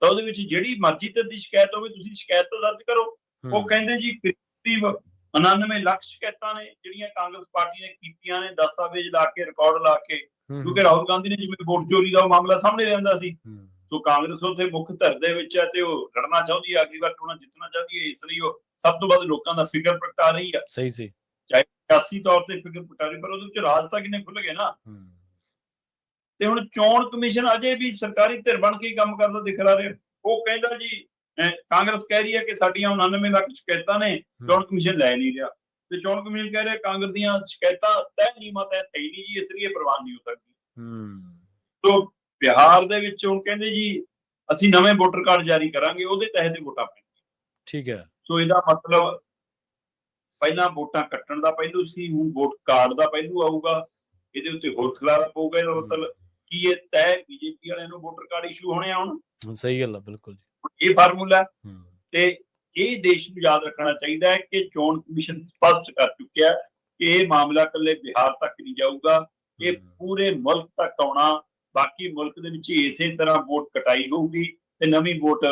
S2: ਤਾਂ ਉਹਦੇ ਵਿੱਚ ਜਿਹੜੀ ਮਰਜ਼ੀ ਤਰ੍ਹਾਂ ਦੀ ਸ਼ਿਕਾਇਤ ਹੋਵੇ ਤੁਸੀਂ ਸ਼ਿਕਾਇਤ ਤਾਂ ਦਰਜ ਕਰੋ। ਉਹ ਕਹਿੰਦੇ ਜੀ ਕਰੀਬ 99 ਲੱਖ ਸ਼ਿਕਾਇਤਾਂ ਨੇ ਜਿਹੜੀਆਂ ਕਾਂਗਰਸ ਪਾਰਟੀ ਨੇ ਕੀਤੀਆਂ ਨੇ, ਦਸਤਾਵੇਜ਼ ਲਾ ਕੇ, ਰਿਕਾਰਡ ਲਾ ਕੇ, ਕਿਉਂਕਿ ਰਾਹੁਲ ਗਾਂਧੀ ਨੇ ਜਿਵੇਂ ਵੋਟ ਚੋਰੀ ਦਾ ਉਹ ਮਾਮਲਾ ਸਾਹਮਣੇ ਰਹਿੰਦਾ ਸੀ। ਸੋ ਕਾਂਗਰਸ ਉੱਥੇ ਮੁੱਖ ਧਿਰ ਦੇ ਵਿੱਚ ਹੈ ਤੇ ਉਹ ਲੜਨਾ ਚਾਹੁੰਦੀ ਹੈ, ਅਗਲੀ ਵਾਰ ਚੋਣਾਂ ਜਿੱਤਣਾ ਚਾਹੁੰਦੀ ਹੈ, ਇਸ ਲਈ ਉਹ ਸਭ ਤੋਂ ਵੱਧ ਲੋਕਾਂ ਦਾ ਫਿਕਰ ਪ੍ਰਗਟਾ ਰਹੀ ਆ।
S1: ਸਹੀ ਸੀ,
S2: ਚਾਹੇ ਸਿਆਸੀ ਤੌਰ ਤੇ ਫਿਕਰ ਪ੍ਰਗਟਾ ਰਹੀ, ਪਰ ਉਹਦੇ ਵਿੱਚ ਰਾਜ ਤਾਂ ਕਿੰਨੇ ਖੁੱਲ ਗਏ ਨਾ। ਤੇ ਹੁਣ ਚੋਣ ਕਮਿਸ਼ਨ ਅਜੇ ਵੀ ਸਰਕਾਰੀ ਧਿਰ ਬਣ ਕੇ ਕੰਮ ਕਰਦਾ ਦਿਖ ਰਿਹਾ। ਉਹ ਕਹਿੰਦਾ ਜੀ ਕਾਂਗਰਸ ਕਹਿ ਰਹੀ ਹੈ ਕਿ ਸਾਡੀਆਂ 99 ਲੱਖ ਸ਼ਿਕਾਇਤਾਂ ਨੇ, ਚੋਣ ਕਮਿਸ਼ਨ ਲੈ ਨਹੀਂ ਰਿਹਾ, ਤੇ ਚੋਣ ਕਮਿਸ਼ਨ ਕਹਿ ਰਿਹਾ ਕਾਂਗਰਸ ਦੀਆਂ ਸ਼ਿਕਾਇਤਾਂ ਤੈਅ ਨੀਮਾ ਤੈਅ ਹੈ ਨਹੀਂ ਜੀ, ਇਸ ਲਈ ਇਹ ਪ੍ਰਵਾਨ ਨਹੀਂ ਹੋ ਸਕਦੀ। ਸੋ ਬਿਹਾਰ ਦੇ ਵਿੱਚ ਹੁਣ ਕਹਿੰਦੇ ਜੀ ਅਸੀਂ ਨਵੇਂ ਵੋਟਰ ਕਾਰਡ ਜਾਰੀ ਕਰਾਂਗੇ, ਉਹਦੇ ਤਹਿਤ ਵੋਟਾਂ ਪੈਣਗੀਆਂ।
S1: ਠੀਕ ਹੈ।
S2: ਸੋ ਇਹਦਾ ਮਤਲਬ ਪਹਿਲਾਂ ਵੋਟਾਂ ਕੱਟਣ ਦਾ ਪਹਿਲੂ ਸੀ, ਹੁਣ ਵੋਟ ਕਾਰਡ ਦਾ ਪਹਿਲੂ ਆਊਗਾ। ਇਹਦੇ ਉੱਤੇ ਹੋਰ ਖਿਲਾਰਾ ਪਊਗਾ। ਇਹਦਾ ਮਤਲਬ ਕੀ ਇਹ ਤੈਅ ਬੀਜੇਪੀ ਵਾਲਿਆਂ ਨੂੰ ਵੋਟਰ ਕਾਰਡ ਇਸ਼ੂ ਹੋਣੇ ਆਉਣ।
S1: ਸਹੀ ਗੱਲ ਹੈ, ਬਿਲਕੁਲ।
S2: ਇਹ ਫਾਰਮੂਲਾ ਤੇ ਇਹ ਦੇਸ਼ ਨੂੰ ਯਾਦ ਰੱਖਣਾ ਚਾਹੀਦਾ ਹੈ ਕਿ ਚੋਣ ਕਮਿਸ਼ਨ ਸਪਸ਼ਟ ਕਰ ਚੁੱਕਿਆ ਕਿ ਇਹ ਮਾਮਲਾ ਇਕੱਲੇ ਬਿਹਾਰ ਤੱਕ ਨਹੀਂ ਜਾਊਗਾ, ਇਹ ਪੂਰੇ ਮੁਲਕ ਤੱਕ ਆਉਣਾ। ਬਾਕੀ ਮੁਲਕ ਦੇ ਵਿੱਚ ਇਸੇ ਤਰ੍ਹਾਂ ਵੋਟ ਕਟਾਈ ਹੋਊਗੀ ਤੇ ਨਵੀਂ ਵੋਟ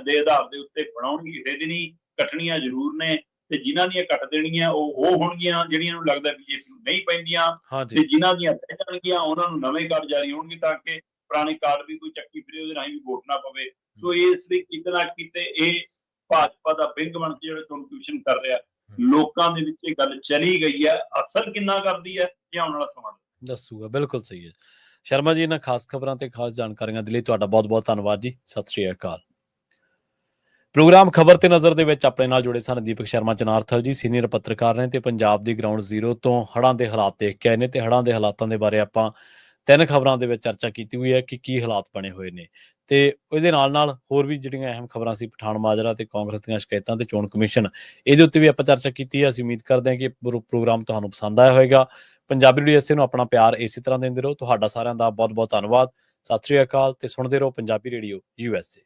S2: ਦੇ ਆਧਾਰ ਦੇ ਉੱਤੇ ਬਣਾਉਣਗੇ। ਕਿਸੇ ਦੀ ਨਹੀਂ, ਕੱਟਣੀਆਂ ਜ਼ਰੂਰ ਨੇ, ਤੇ ਜਿਨ੍ਹਾਂ ਦੀਆਂ ਕੱਟ ਦੇਣੀਆਂ ਉਹ ਹੋਣਗੀਆਂ ਜਿਹੜੀਆਂ ਨੂੰ ਲੱਗਦਾ ਬੀਜੇਪੀ ਨੂੰ ਨਹੀਂ ਪੈਂਦੀਆਂ, ਤੇ ਜਿਨ੍ਹਾਂ ਦੀਆਂ ਰਹਿ ਜਾਣਗੀਆਂ ਉਹਨਾਂ ਨੂੰ ਨਵੇਂ ਕਾਰਡ ਜਾਰੀ ਹੋਣਗੇ ਤਾਂ ਕਿ ਪੁਰਾਣੇ ਕਾਰਡ ਵੀ ਕੋਈ ਚੱਕੀ ਫਿਰੇ ਉਹਦੇ ਰਾਹੀਂ ਵੀ ਵੋਟ ਨਾ ਪਵੇ। ਸੋ ਇਸ ਲਈ ਕਿਤੇ ਨਾ ਕਿਤੇ ਇਹ ਭਾਜਪਾ ਦਾ ਬਿੰਗ ਬਣ ਕੇ ਜਿਹੜਾ ਚੋਣ ਕਮਿਸ਼ਨ ਕਰ ਰਿਹਾ, ਲੋਕਾਂ ਦੇ ਵਿੱਚ ਇਹ ਗੱਲ ਚਲੀ ਗਈ ਹੈ। ਅਸਰ ਕਿੰਨਾ ਕਰਦੀ ਹੈ ਇਹ ਆਉਣ ਵਾਲਾ ਸਮਾਂ
S1: ਦੱਸੂਗਾ। ਬਿਲਕੁਲ ਸਹੀ ਹੈ। ਸ਼ਰਮਾ ਜੀ, ਇਹਨਾਂ ਖਾਸ ਖਬਰਾਂ ਤੇ ਖਾਸ ਜਾਣਕਾਰੀਆਂ ਦੇ ਲਈ ਤੁਹਾਡਾ ਬਹੁਤ ਬਹੁਤ ਧੰਨਵਾਦ ਜੀ। ਸਤਿ ਸ਼੍ਰੀ ਅਕਾਲ। ਪ੍ਰੋਗਰਾਮ ਖਬਰ ਤੇ ਨਜ਼ਰ ਦੇ ਵਿੱਚ ਆਪਣੇ ਨਾਲ ਜੁੜੇ ਸਨ ਦੀਪਕ ਸ਼ਰਮਾ ਚਨਾਰਥਲ ਜੀ, ਸੀਨੀਅਰ ਪੱਤਰਕਾਰ ਨੇ ਤੇ ਪੰਜਾਬ ਦੀ ਗਰਾਊਂਡ ਜ਼ੀਰੋ ਤੋਂ ਹੜ੍ਹਾਂ ਦੇ ਹਾਲਾਤ ਦੇਖ ਕੇ ਆਏ ਨੇ, ਤੇ ਹੜ੍ਹਾਂ ਦੇ ਹਾਲਾਤਾਂ ਦੇ ਬਾਰੇ ਆਪਾਂ 3 ਖਬਰਾਂ ਦੇ ਵਿੱਚ ਚਰਚਾ ਕੀਤੀ ਹੋਈ ਹੈ ਕਿ ਕੀ ਹਾਲਾਤ ਬਣੇ ਹੋਏ ਨੇ, ਤੇ ਇਹਦੇ ਨਾਲ ਹੋਰ ਵੀ ਜਿਹੜੀਆਂ ਅਹਿਮ ਖਬਰਾਂ ਸੀ ਪਠਾਨ ਮਾਜਰਾ ਤੇ ਕਾਂਗਰਸ ਦੀਆਂ ਸ਼ਿਕਾਇਤਾਂ ਤੇ ਚੋਣ ਕਮਿਸ਼ਨ, ਇਹਦੇ ਉੱਤੇ ਵੀ ਆਪਾਂ ਚਰਚਾ ਕੀਤੀ ਹੈ। ਅਸੀਂ ਉਮੀਦ ਕਰਦੇ ਹਾਂ ਕਿ ਪ੍ਰੋਗਰਾਮ ਤੁਹਾਨੂੰ ਪਸੰਦ ਆਇਆ ਹੋਵੇਗਾ। ਪੰਜਾਬੀ ਰੇਡੀਓ USA ਨੂੰ ਆਪਣਾ ਪਿਆਰ ਇਸੇ ਤਰ੍ਹਾਂ ਦਿੰਦੇ ਰਹੋ। ਤੁਹਾਡਾ ਸਾਰਿਆਂ ਦਾ ਬਹੁਤ ਬਹੁਤ ਧੰਨਵਾਦ। ਸਤਿ ਸ਼੍ਰੀ ਅਕਾਲ ਤੇ ਸੁਣਦੇ ਰਹੋ ਪੰਜਾਬੀ ਰੇਡੀਓ USA।